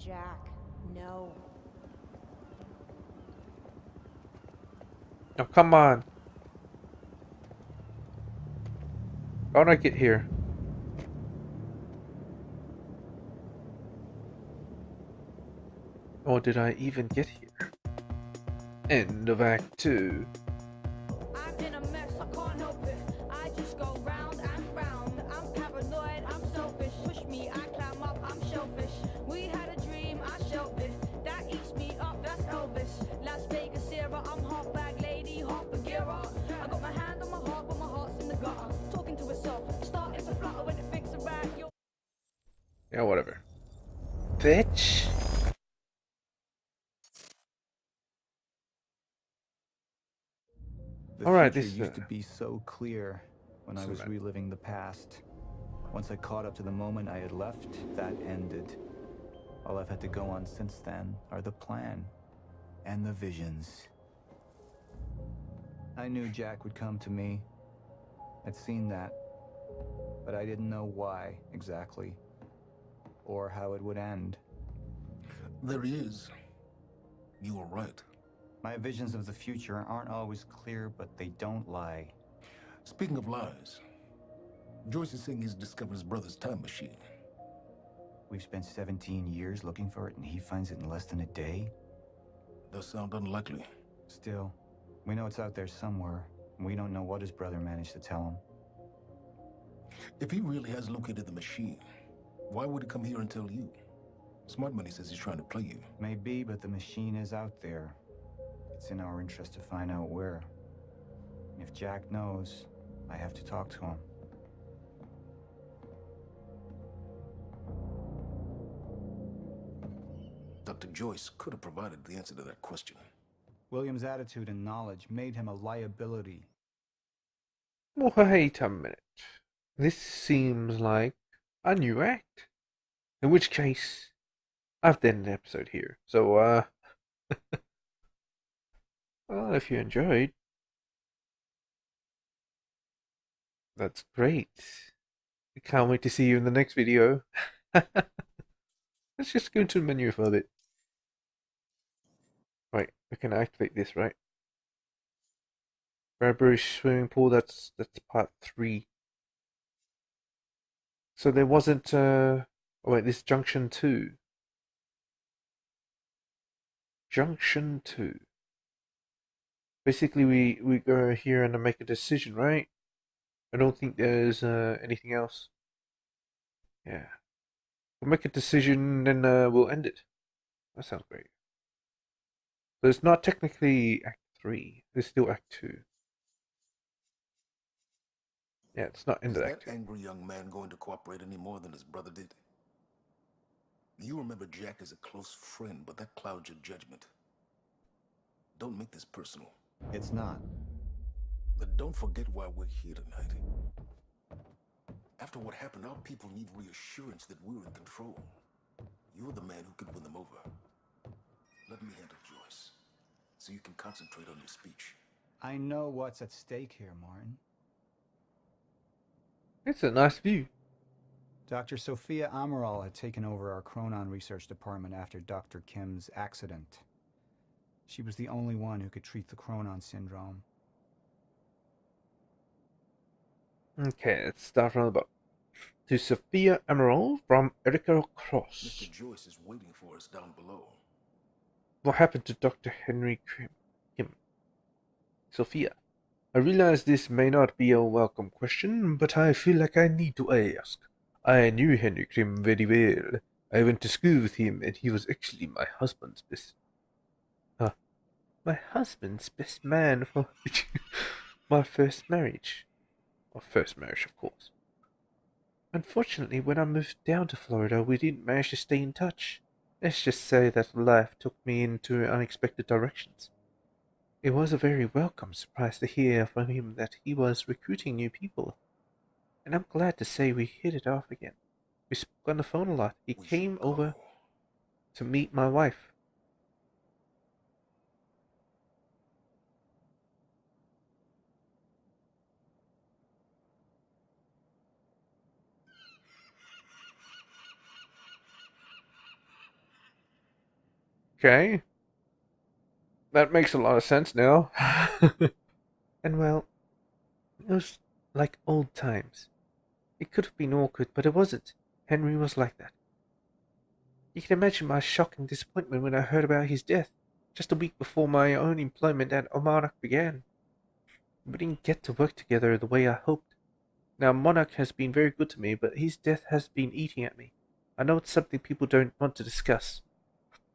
Jack, no. Oh, come on. How'd I get here? Or did I even get here? End of Act 2. I'm in a mess, I can't help it. I just go round and round. I'm paranoid, I'm selfish. Push me, I climb up, I'm shellfish. We had a dream, I shelved it. That eats me up, that's Elvis. Las Vegas era, I'm half bag lady, half Bagheera. I got my hand on my heart, but my heart's in the gutter. Talking to itself, starting to flutter when it thinks around you. Yeah, whatever. Bitch. The Alright, future this used to be so clear when I was reliving the past. Once I caught up to the moment I had left, that ended. All I've had to go on since then are the plan and the visions. I knew Jack would come to me. I'd seen that, but I didn't know why exactly, or how it would end. There he is. You were right. My visions of the future aren't always clear, but they don't lie. Speaking of lies, Joyce is saying he's discovered his brother's time machine. We've spent 17 years looking for it, and he finds it in less than a day? Does sound unlikely. Still, we know it's out there somewhere, and we don't know what his brother managed to tell him. If he really has located the machine, why would he come here and tell you? Smart Money says he's trying to play you. Maybe, but the machine is out there. It's in our interest to find out where. And if Jack knows, I have to talk to him. Dr. Joyce could have provided the answer to that question. William's attitude and knowledge made him a liability. Well, wait a minute. This seems like a new act. In which case, I've done an episode here. So, well, if you enjoyed, that's great. I can't wait to see you in the next video. Let's just go into the menu for a bit. Right, we can activate this, right? Bradbury swimming pool, that's part 3. So there wasn't, oh wait, this Junction 2. Junction 2. Basically, we go here and make a decision, right? I don't think there's anything else. Yeah. We'll make a decision, then we'll end it. That sounds great. So it's not technically Act 3. It's still Act 2. Yeah, it's not ended Act 2. Is that angry young man going to cooperate any more than his brother did? You remember Jack as a close friend, but that clouds your judgment. Don't make this personal. It's not. But don't forget why we're here tonight. After what happened, our people need reassurance that we're in control. You're the man who could win them over. Let me handle Joyce, so you can concentrate on your speech. I know what's at stake here, Martin. It's a nice view. Dr. Sophia Amaral had taken over our Chronon research department after Dr. Kim's accident. She was the only one who could treat the Chronon syndrome. Okay, let's start from the bottom. To Sophia Amaral from Erica Cross. Mr. Joyce is waiting for us down below. What happened to Dr. Henry Kim? Sophia, I realize this may not be a welcome question, but I feel like I need to ask. I knew Henry Kim very well. I went to school with him, and he was actually my husband's best... my husband's best man for my first marriage. Our first marriage, of course. Unfortunately, when I moved down to Florida, we didn't manage to stay in touch. Let's just say that life took me into unexpected directions. It was a very welcome surprise to hear from him that he was recruiting new people. And I'm glad to say we hit it off again. We spoke on the phone a lot. He came over to meet my wife. Okay. That makes a lot of sense now. And well, it was like old times. It could have been awkward, but it wasn't. Henry was like that. You can imagine my shock and disappointment when I heard about his death, just a week before my own employment at Monarch began. We didn't get to work together the way I hoped. Now, Monarch has been very good to me, but his death has been eating at me. I know it's something people don't want to discuss,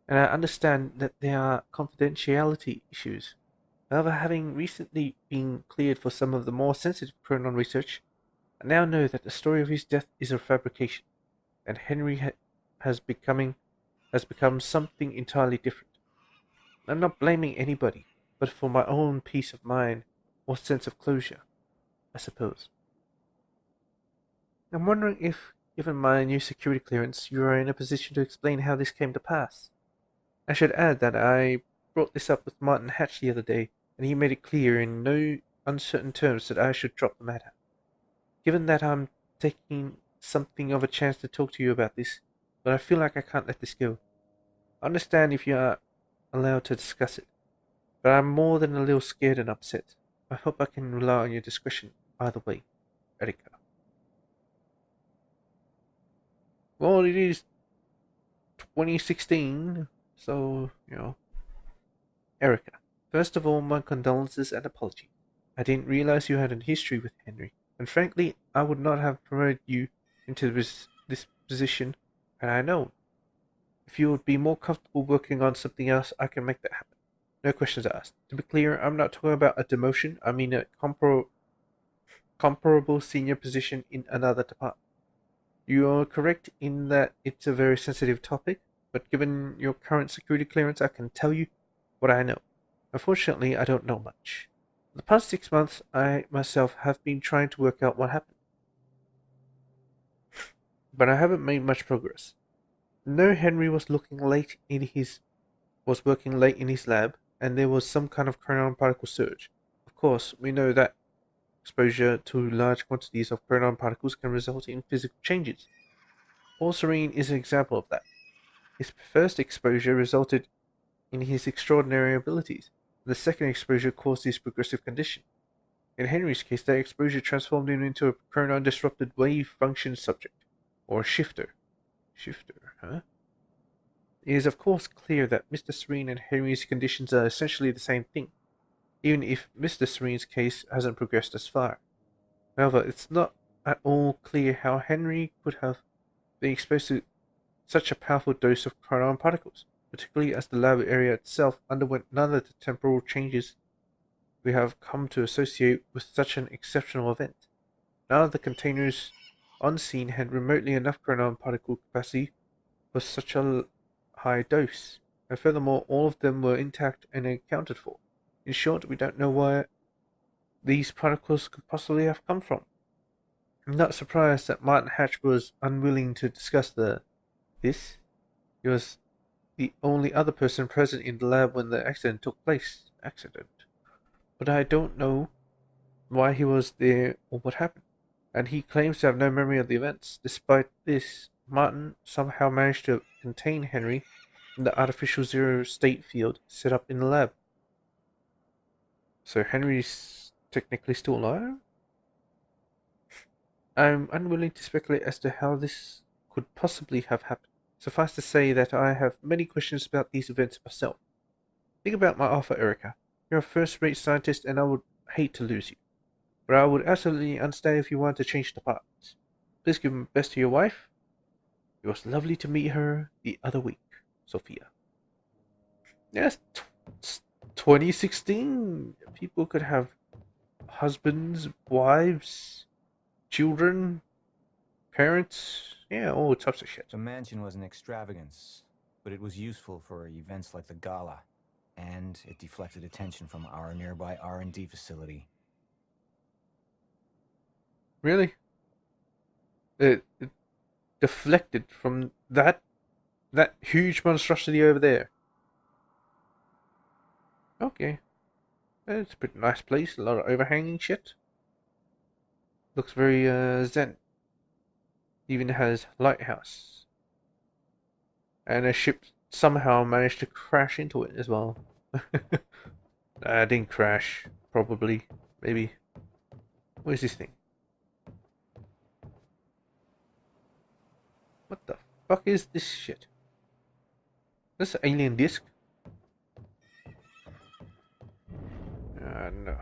and I understand that there are confidentiality issues. However, having recently been cleared for some of the more sensitive Chronon research, I now know that the story of his death is a fabrication, and Henry has become something entirely different. I'm not blaming anybody, but for my own peace of mind or sense of closure, I suppose. I'm wondering if, given my new security clearance, you are in a position to explain how this came to pass. I should add that I brought this up with Martin Hatch the other day, and he made it clear in no uncertain terms that I should drop the matter. Given that I'm taking something of a chance to talk to you about this, but I feel like I can't let this go. I understand if you are allowed to discuss it, but I'm more than a little scared and upset. I hope I can rely on your discretion either way, Erica. Well, it is 2016, so, Erica, first of all, my condolences and apology. I didn't realize you had a history with Henry, and frankly, I would not have promoted you into this position had I known. If you would be more comfortable working on something else, I can make that happen. No questions asked. To be clear, I'm not talking about a demotion. I mean a comparable senior position in another department. You are correct in that it's a very sensitive topic, but given your current security clearance, I can tell you what I know. Unfortunately, I don't know much. For the past 6 months, I myself have been trying to work out what happened, but I haven't made much progress. No, Henry was working late in his lab, and there was some kind of chronon particle surge. Of course, we know that exposure to large quantities of chronon particles can result in physical changes. Serene is an example of that. His first exposure resulted in his extraordinary abilities. The second exposure caused his progressive condition. In Henry's case, that exposure transformed him into a chronon-disrupted wave function subject, or a shifter. Shifter, huh? It is of course clear that Mr. Serene and Henry's conditions are essentially the same thing, even if Mr. Serene's case hasn't progressed as far. However, it's not at all clear how Henry could have been exposed to such a powerful dose of chronon particles, particularly as the lab area itself underwent none of the temporal changes we have come to associate with such an exceptional event. None of the containers on scene had remotely enough chronon particle capacity for such a high dose, and furthermore, all of them were intact and accounted for. In short, we don't know where these particles could possibly have come from. I'm not surprised that Martin Hatch was unwilling to discuss this. He was the only other person present in the lab when the accident took place. But I don't know why he was there or what happened. and he claims to have no memory of the events. Despite this, Martin somehow managed to contain Henry in the artificial zero state field set up in the lab. So Henry's technically still alive? I'm unwilling to speculate as to how this could possibly have happened. Suffice to say that I have many questions about these events myself. Think about my offer, Erica. You're a first-rate scientist and I would hate to lose you. But I would absolutely understand if you wanted to change departments. Please give my best to your wife. It was lovely to meet her the other week, Sophia. Yes, 2016. People could have husbands, wives, children, parents, yeah, all types of shit. The mansion was an extravagance, but it was useful for events like the gala, and it deflected attention from our nearby R&D facility. Really? It deflected from that huge monstrosity over there. Okay. It's a pretty nice place, a lot of overhanging shit. Looks very zen. Even has lighthouse. And a ship somehow managed to crash into it as well. Didn't crash. Probably. Maybe. What is this thing? What the fuck is this shit? This an alien disc? No.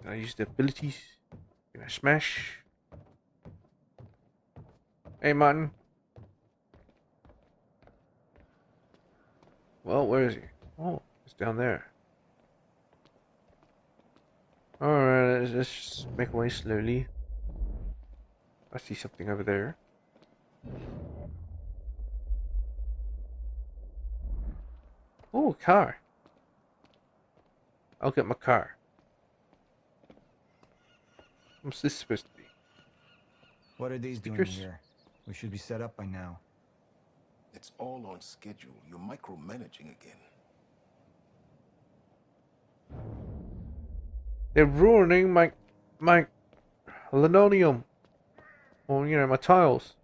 Can I use the abilities? Can I smash? Hey, Martin. Well, where is he? Oh, it's down there. Alright, let's just make our way slowly. I see something over there. Oh, car. I'll get my car. What's this supposed to be? What are these doing Speakers? here? We should be set up by now. It's all on schedule. You're micromanaging again. They're ruining my linoleum. Or, you know, my tiles.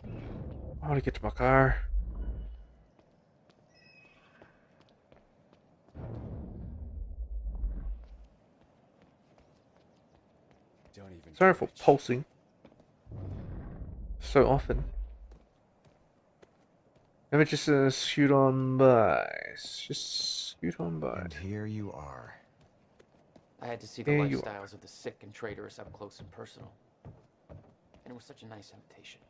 I want to get to my car. Sorry for pulsing so often. Let me just scoot on by. Just scoot on by. And here you are. I had to see the There you lifestyles of the sick and traitorous up close and personal. And it was such a nice invitation.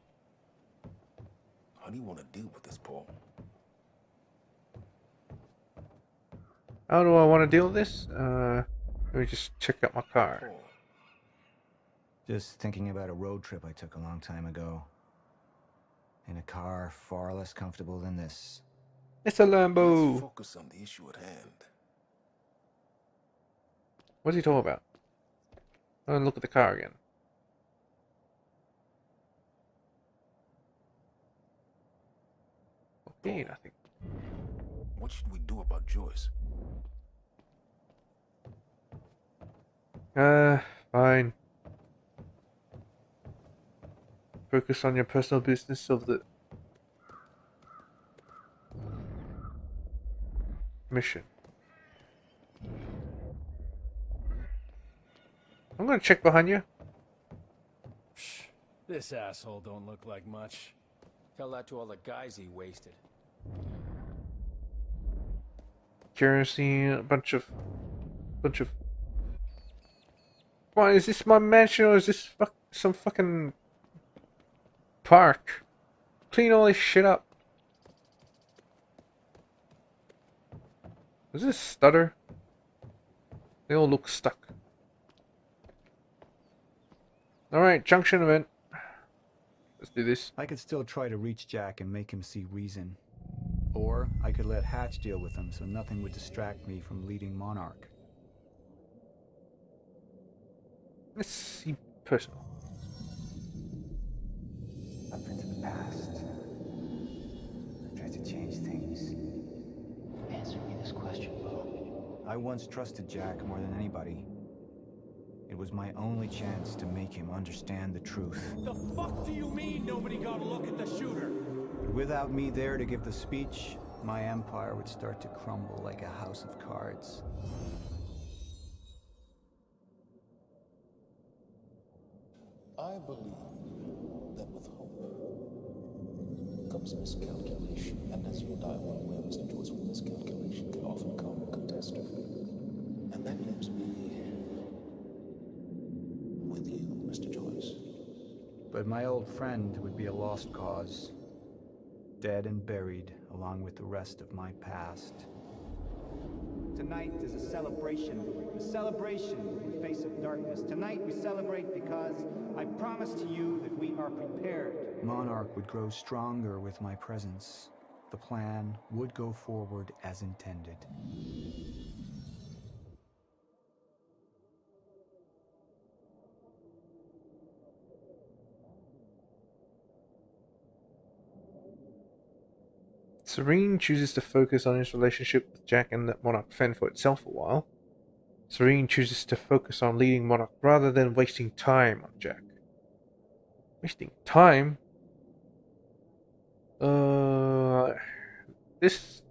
How do you want to deal with this, Paul? How do I want to deal with this? Let me just check out my car. Paul. Just thinking about a road trip I took a long time ago. In a car far less comfortable than this. It's a Let's Lambo. focus on the issue at hand. What's he talking about? Oh, look at the car again. Okay, nothing. What should we do about Joyce? Fine. Focus on your personal business of the mission. I'm gonna check behind you. This asshole don't look like much. Tell that to all the guys he wasted. Kerosene, a bunch of. What is this? My mansion or is this some fucking park? Clean all this shit up. Is this stutter? They all look stuck. Alright, junction event. Let's do this. I could still try to reach Jack and make him see reason. Or I could let Hatch deal with him so nothing would distract me from leading Monarch. Let's see personal. Up into the past. I tried to change things. Answer me this question, Bo. I once trusted Jack more than anybody. It was my only chance to make him understand the truth. The fuck do you mean nobody got a look at the shooter? But without me there to give the speech, my empire would start to crumble like a house of cards. I believe that with hope comes miscalculation, and as you and I are well aware, Mr. Joyce, with miscalculation can often come catastrophe. And that leaves me with you, Mr. Joyce. But my old friend would be a lost cause, dead and buried along with the rest of my past. Tonight is a celebration in the face of darkness. Tonight we celebrate because I promise to you that we are prepared. Monarch would grow stronger with my presence. The plan would go forward as intended. Serene chooses to focus on his relationship with Jack and let Monarch fend for itself a while. Serene chooses to focus on leading Monarch rather than wasting time on Jack. Wasting time? This is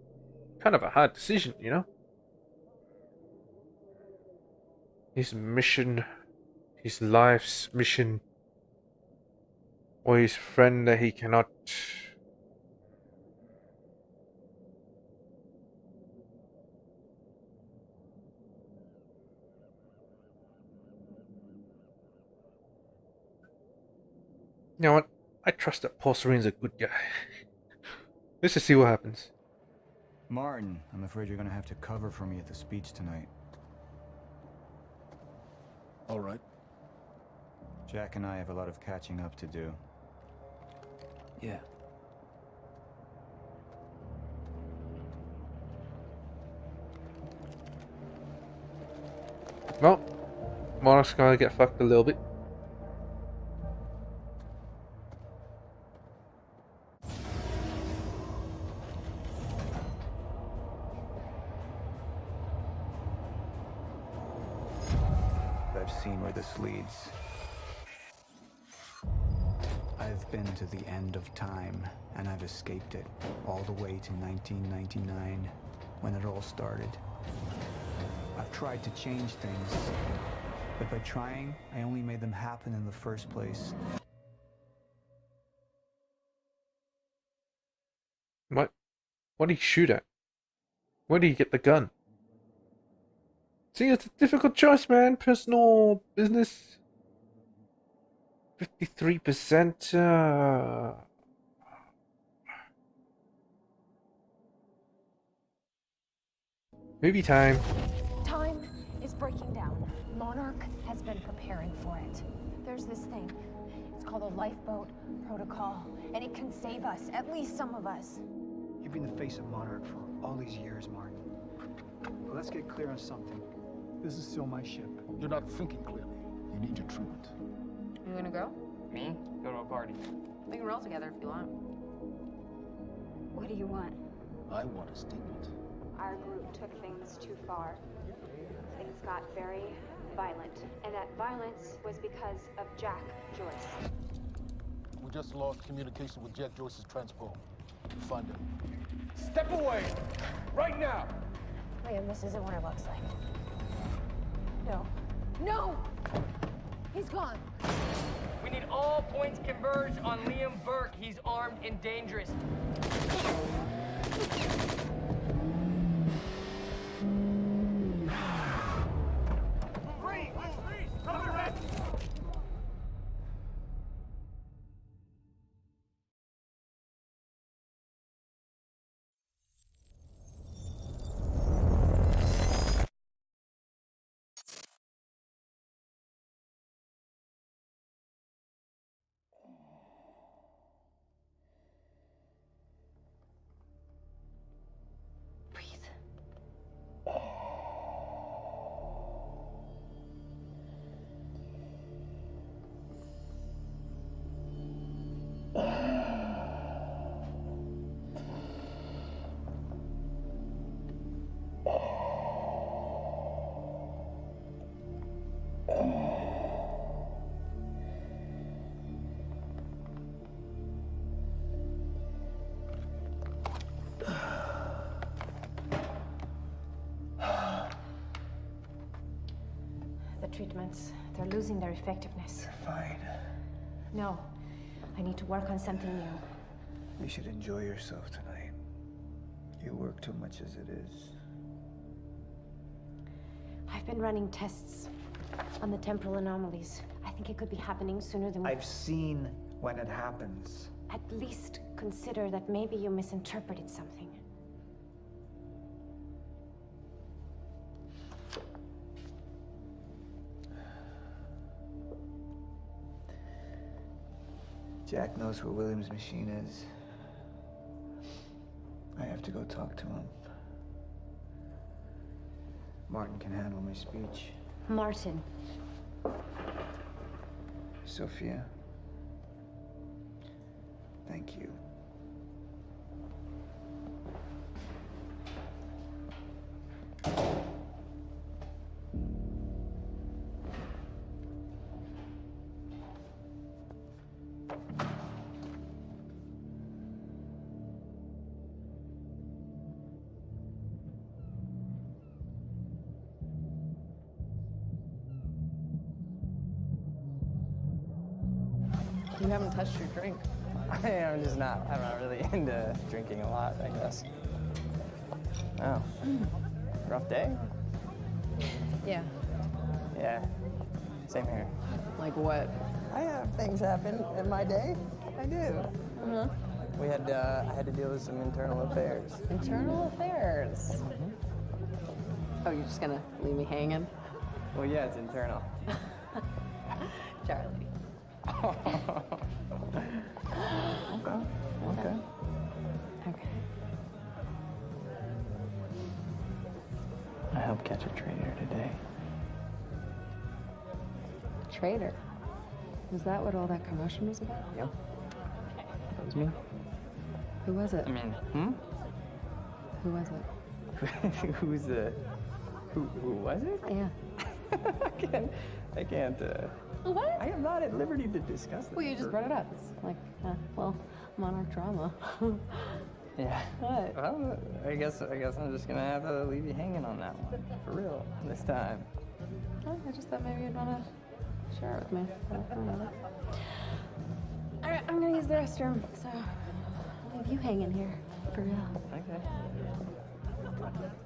kind of a hard decision, you know? His mission, his life's mission, or his friend that he cannot... You know what? I trust that Paul Serene's a good guy. Let's just see what happens. Martin, I'm afraid you're going to have to cover for me at the speech tonight. All right. Jack and I have a lot of catching up to do. Yeah. Well, Monarch's gonna get fucked a little bit. I've seen where this leads. I've been to the end of time, and I've escaped it, all the way to 1999, when it all started. I've tried to change things, but by trying, I only made them happen in the first place. What? What did he shoot at? Where did he get the gun? See, it's a difficult choice, man. Personal, business. 53%. Movie time. Time is breaking down. Monarch has been preparing for it. There's this thing. It's called a lifeboat protocol, and it can save us, at least some of us. You've been the face of Monarch for all these years, Martin. But let's get clear on something. This is still my ship. You're not thinking clearly. You need your treatment. You gonna go? Me? Go to a party. We can roll together if you want. What do you want? I want a statement. Our group took things too far. Things got very violent, and that violence was because of Jack Joyce. We just lost communication with Jack Joyce's transport. Find him. Step away! Right now! Liam, this isn't what it looks like. No. No! He's gone. We need all points converged on Liam Burke. He's armed and dangerous. treatments. They're losing their effectiveness. You're fine. No. I need to work on something new. You should enjoy yourself tonight. You work too much as it is. I've been running tests on the temporal anomalies. I think it could be happening sooner than I've seen when it happens. At least consider that maybe you misinterpreted something. Jack knows where William's machine is. I have to go talk to him. Martin can handle my speech. Martin. Sophia. Thank you. You haven't touched your drink. I'm not really into drinking a lot, I guess. Oh. Rough day? Yeah. Yeah. Same here. Like what? I have things happen in my day. I do. Uh-huh. I had to deal with some internal affairs. Internal affairs? Mm-hmm. Oh, you're just gonna leave me hanging? Well, yeah, it's internal. Charlie. Okay. Okay. I helped catch a traitor today. Traitor? Was that what all that commotion was about? Yep. That was me. Who was it? I mean, Who was it? Who was it? Yeah. I can't, What? I am not at liberty to discuss this. Well, you just brought it up. It's like, monarch drama. Yeah. What? Well, I guess I'm just gonna have to leave you hanging on that one. For real. This time. Oh, I just thought maybe you'd want to share it with me. I don't know. All right, I'm gonna use the restroom, so I'll leave you hanging here for real. Okay.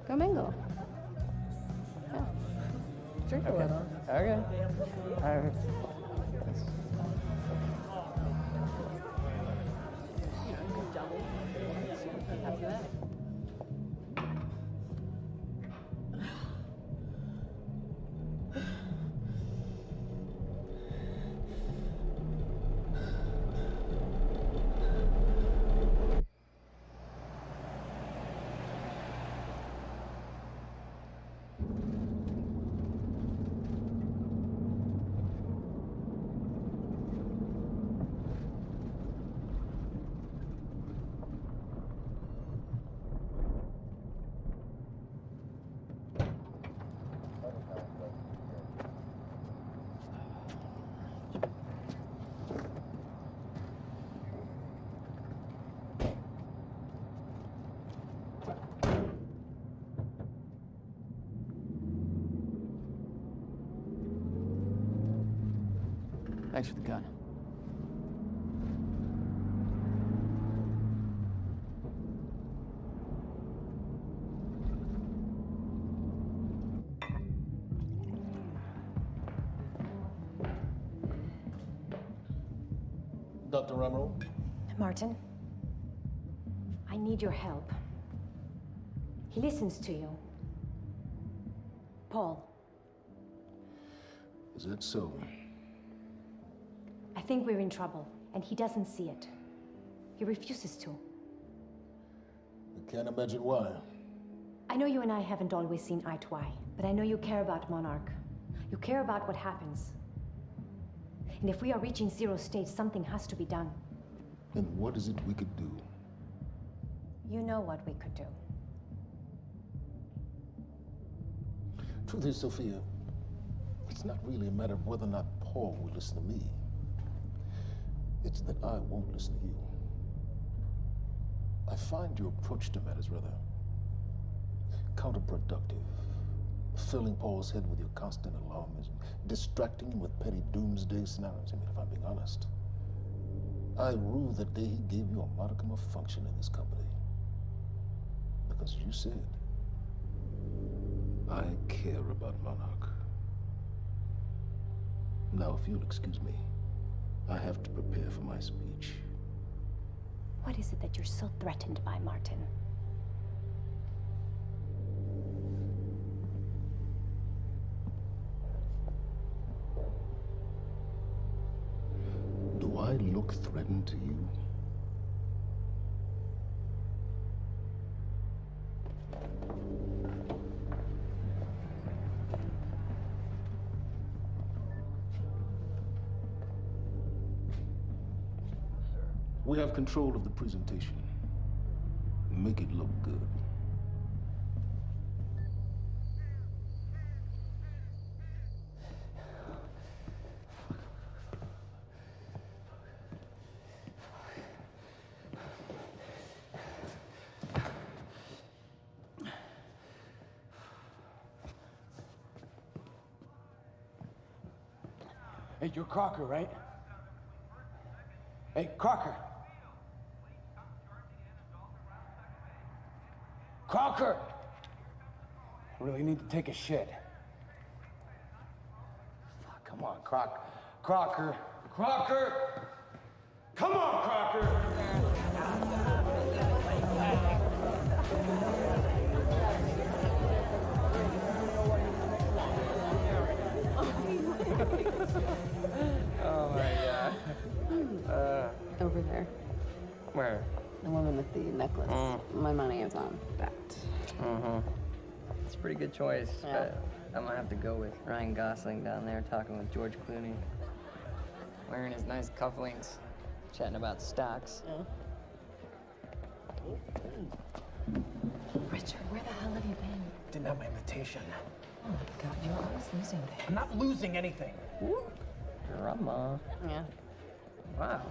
Go mingle. Yeah. Drink a little. Okay. All right. After that. Thanks for the gun. Dr. Emerald? Martin, I need your help. He listens to you. Paul. Is that so? I think we're in trouble, and he doesn't see it. He refuses to. I can't imagine why. I know you and I haven't always seen eye to eye, but I know you care about Monarch. You care about what happens. And if we are reaching zero state, something has to be done. And what is it we could do? You know what we could do. Truth is, Sophia, it's not really a matter of whether or not Paul will listen to me. It's that I won't listen to you. I find your approach to matters rather counterproductive. filling Paul's head with your constant alarmism, distracting him with petty doomsday scenarios. I mean, if I'm being honest, I rue the day he gave you a modicum of function in this company. Because you said, I care about Monarch. Now, if you'll excuse me, I have to prepare for my speech. What is it that you're so threatened by, Martin? Do I look threatened to you? We have control of the presentation. Make it look good. Hey, you're Crocker, right? Hey, Crocker! Crocker! I really need to take a shit. Fuck, come on, Crocker. Crocker! Come on, Crocker! Oh my god. Over there. Where? The woman with the necklace. My money is on that. It's a pretty good choice, Yeah. but I'm gonna have to go with Ryan Gosling down there talking with George Clooney. Wearing his nice cufflinks, chatting about stocks. Richard, where the hell have you been? Didn't have my invitation. Oh my god, you're always losing things. I'm not losing anything. Drama. Yeah. Wow.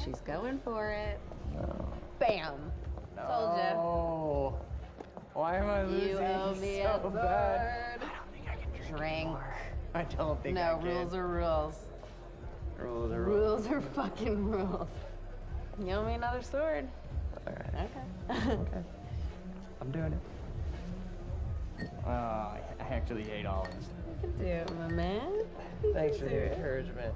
She's going for it. No. Bam. Told ya. Oh. Why am I losing You owe me so a sword. bad? Drink. I don't think I No, can. rules are rules. Rules are rules. Rules are fucking rules. You owe me another sword. All right. Okay. Okay. I'm doing it. I actually hate olives. You can do it, my man. Thanks for the encouragement.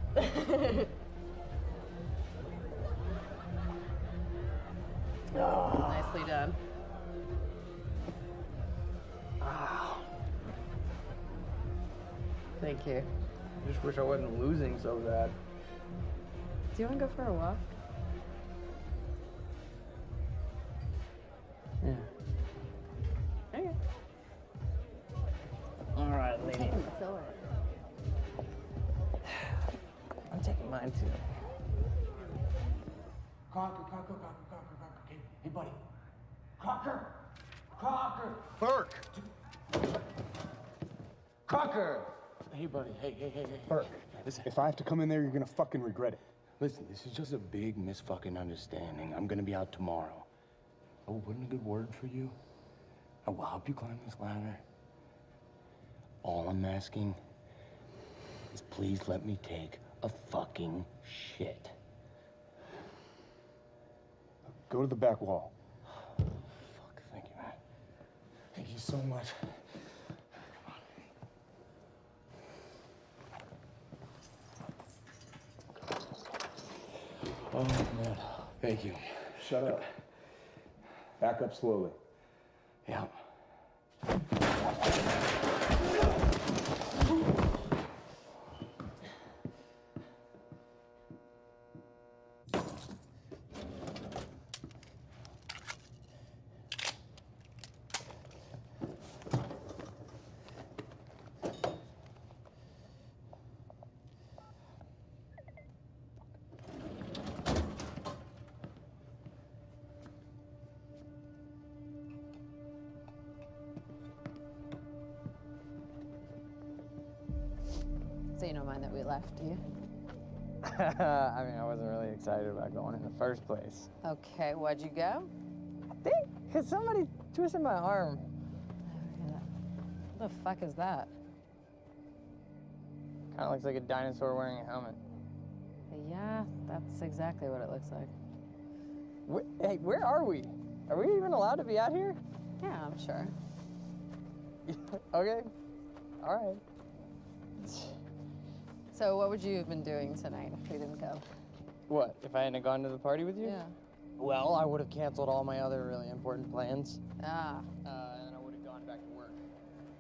Nicely done. Thank you. I just wish I wasn't losing so bad. Do you want to go for a walk? Yeah. Okay. All right, lady. Sword. I'm taking mine too. Crocker. Hey, buddy. Crocker! Burke! Crocker! Hey, buddy. Hey. Burke, Listen. if I have to come in there, you're gonna fucking regret it. Listen, this is just a big misfucking understanding. I'm gonna be out tomorrow. I will put in a good word for you. I will help you climb this ladder. All I'm asking is please let me take a fucking shit. Go to the back wall. Fuck, thank you, man. Thank you so much. Oh, man. Thank you. Shut up. Back up slowly. Yeah. So you don't mind that we left, do you? I mean, I wasn't really excited about going in the first place. Okay, why'd you go? I think because somebody twisted my arm. What the fuck is that? Kind of looks like a dinosaur wearing a helmet. Yeah, that's exactly what it looks like. Hey, where are we? Are we even allowed to be out here? Yeah, I'm sure. Okay. All right. So what would you have been doing tonight if we didn't go? What, if I hadn't gone to the party with you? Yeah. Well, I would have canceled all my other really important plans. Ah. And I would have gone back to work.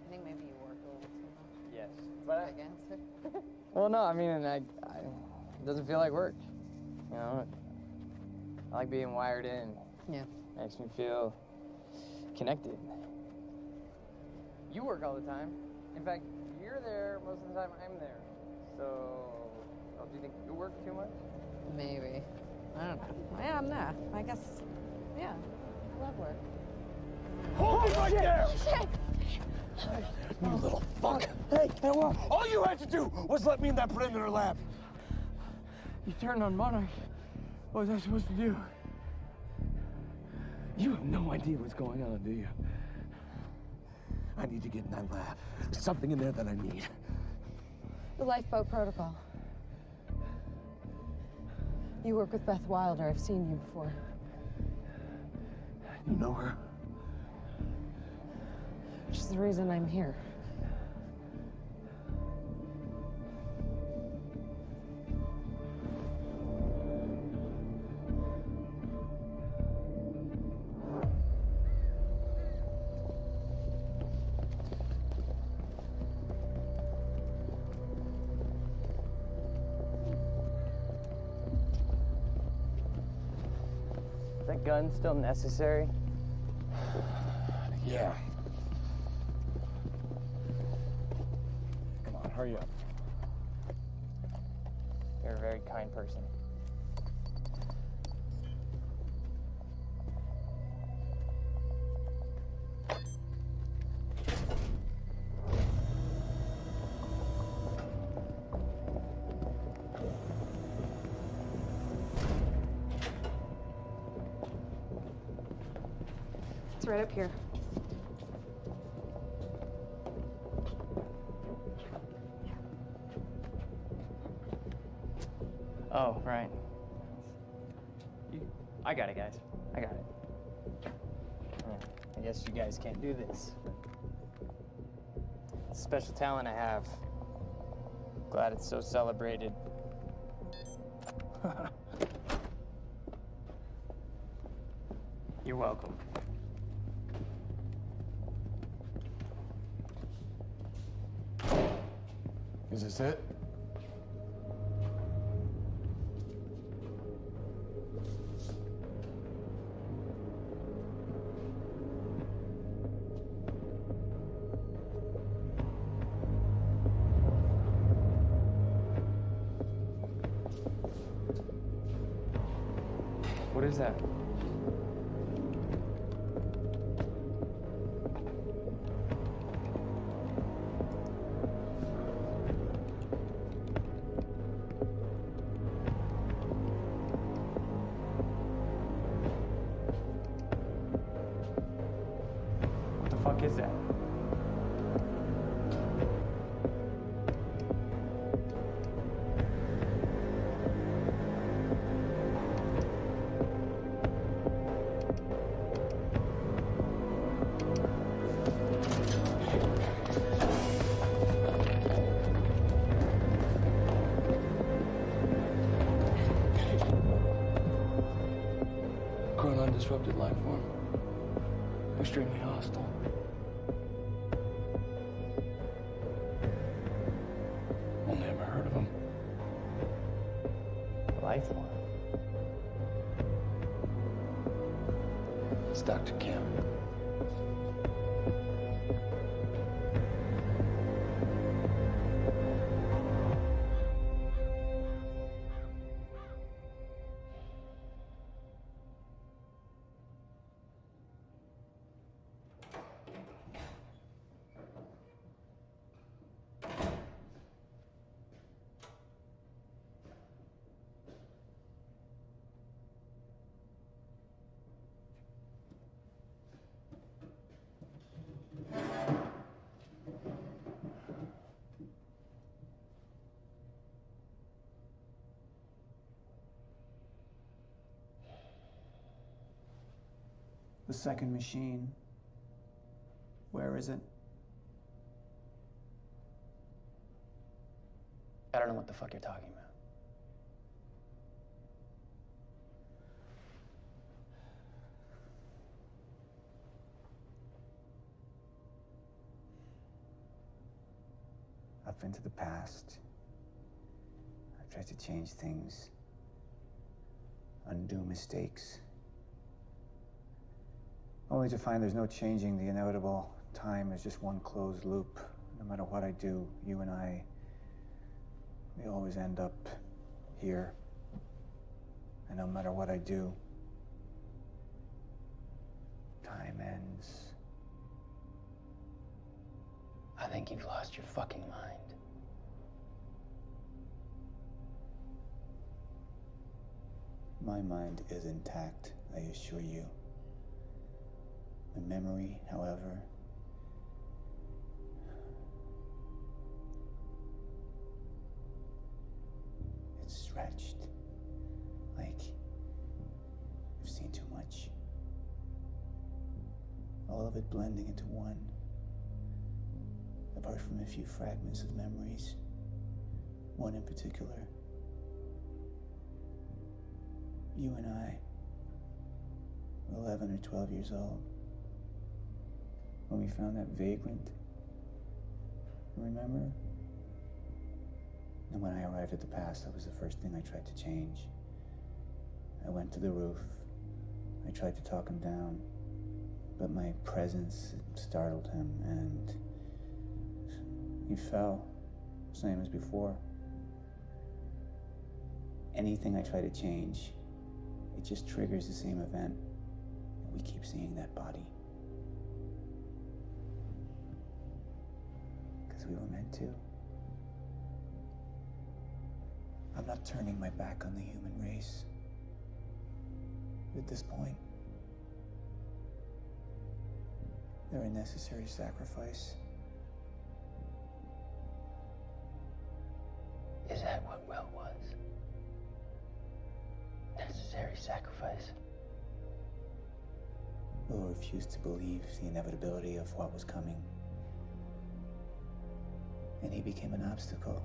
I think maybe you work a little too much. Yes. But Against it? well, no, I mean, it doesn't feel like work. You know, I like being wired in. Yeah. Makes me feel connected. You work all the time. In fact, you're there most of the time I'm there. So, do you think you work too much? Maybe. I don't know. Yeah, nah. I guess, yeah. I love work. Hold me right there! Shit! You little fuck! Hey, what? All you had to do was let me in that perimeter lab. You turned on Monarch. What was I supposed to do? You have no idea what's going on, do you? I need to get in that lab. There's something in there that I need. The lifeboat protocol. You work with Beth Wilder. I've seen you before. You know her? Which is the reason I'm here. Is that gun still necessary? Yeah. Come on, hurry up. You're a very kind person. It's right up here. Oh, right. I got it, guys. I got it. I guess you guys can't do this. It's a special talent I have. Glad it's so celebrated. You're welcome. Is this it? What is that? What the fuck is that? Chronon disrupted life form. Extremely hostile. Only ever heard of him. Life form. It's Dr. Kim. The second machine. Where is it? I don't know what the fuck you're talking about. I've been to the past. I've tried to change things, undo mistakes, only to find there's no changing the inevitable. Time is just one closed loop. No matter what I do, you and I, we always end up here. And no matter what I do, time ends. I think you've lost your fucking mind. My mind is intact, I assure you. My memory, however, it's stretched. Like I've seen too much. All of it blending into one. Apart from a few fragments of memories. One in particular. You and I were 11 or 12 years old when we found that vagrant. Remember? And when I arrived at the past, that was the first thing I tried to change. I went to the roof. I tried to talk him down, but my presence startled him, and he fell, same as before. Anything I try to change, it just triggers the same event, and we keep seeing that body. Because we were meant to. I'm not turning my back on the human race. At this point, they're a necessary sacrifice. Is that what Will was? Necessary sacrifice? Will refused to believe the inevitability of what was coming. And he became an obstacle.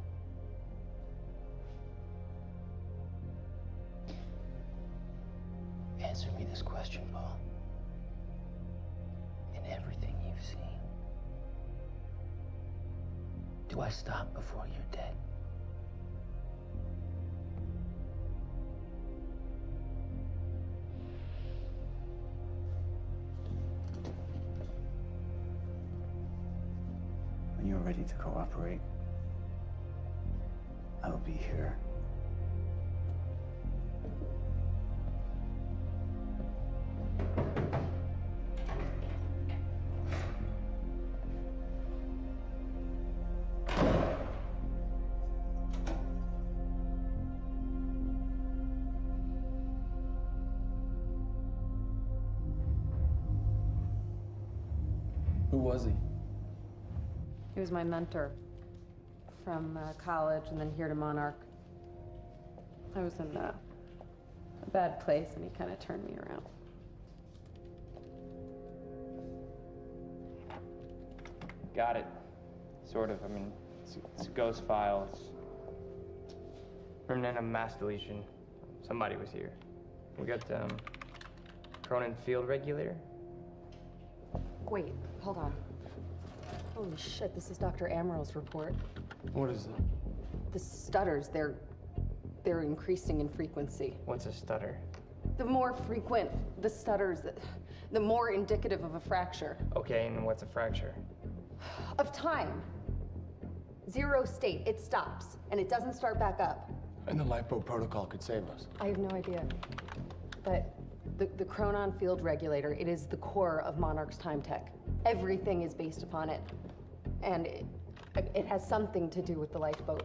Answer me this question, Paul. In everything you've seen, do I stop before you're dead? When you're ready to cooperate, I'll be here. Who was he? He was my mentor from college and then here to Monarch. I was in a bad place and he kind of turned me around. Got it. Sort of. I mean, it's ghost files. Remnant of mass deletion. Somebody was here. We got, Cronin field regulator. Wait, hold on. Holy shit, this is Dr. Amaril's report. What is it? The stutters, they're increasing in frequency. What's a stutter? The more frequent the stutters, the more indicative of a fracture. Okay, and what's a fracture? Of time. Zero state, it stops, and it doesn't start back up. And the lifeboat protocol could save us. I have no idea. But the Chronon field regulator, it is the core of Monarch's time tech. Everything is based upon it. And it has something to do with the lifeboat.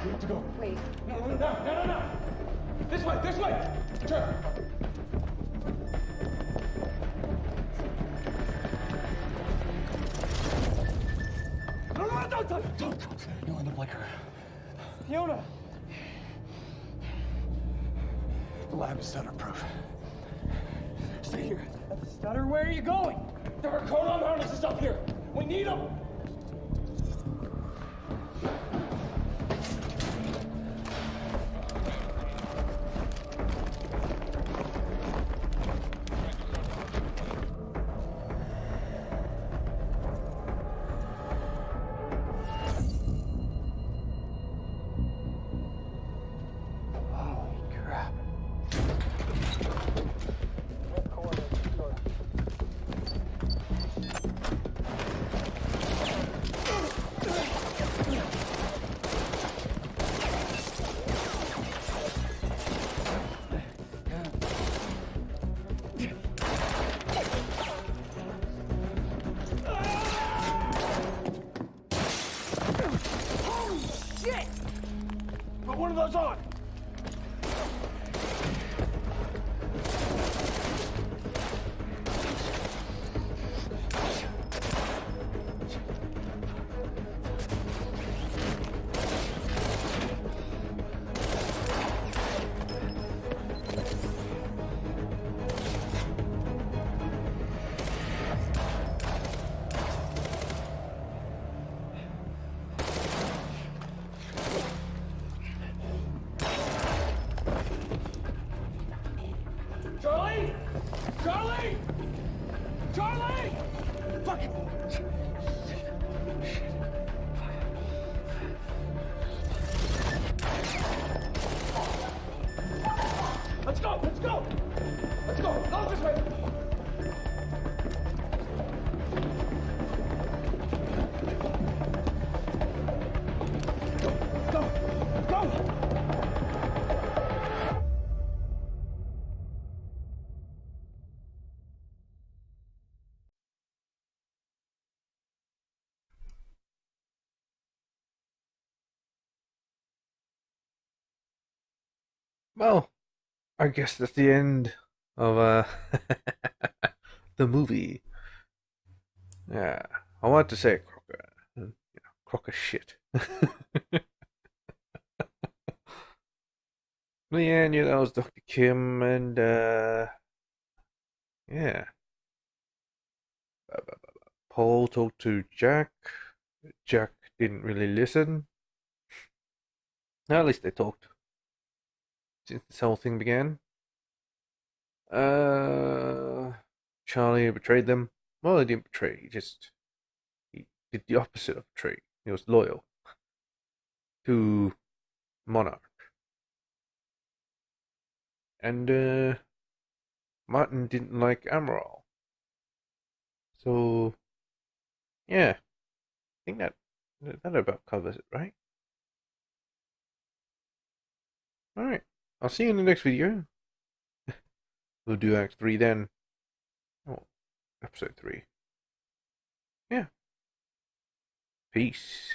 We have to go. Wait. No. This way. Turn. No, don't. You're in the blinker. Fiona! The lab is stutter-proof. Stay here. Stutter, where are you going? There are chronon harnesses up here. We need them. Put one of those on! Charlie! Charlie! Charlie! Fuck! Let's go! Let's go! Let's go! Go this way! Go! Go! Go! Well, I guess that's the end of the movie. Yeah, I wanted to say crocker, crocker shit. But yeah, that was Dr. Kim, and yeah. Paul talked to Jack. Jack didn't really listen. No, at least they talked since this whole thing began. Charlie betrayed them. Well, he didn't betray. He did the opposite of betray. He was loyal to Monarch. And Martin didn't like Amaral. So yeah, I think that about covers it, right? Alright, I'll see you in the next video. We'll do Act 3 then. Oh, Episode 3. Yeah. Peace.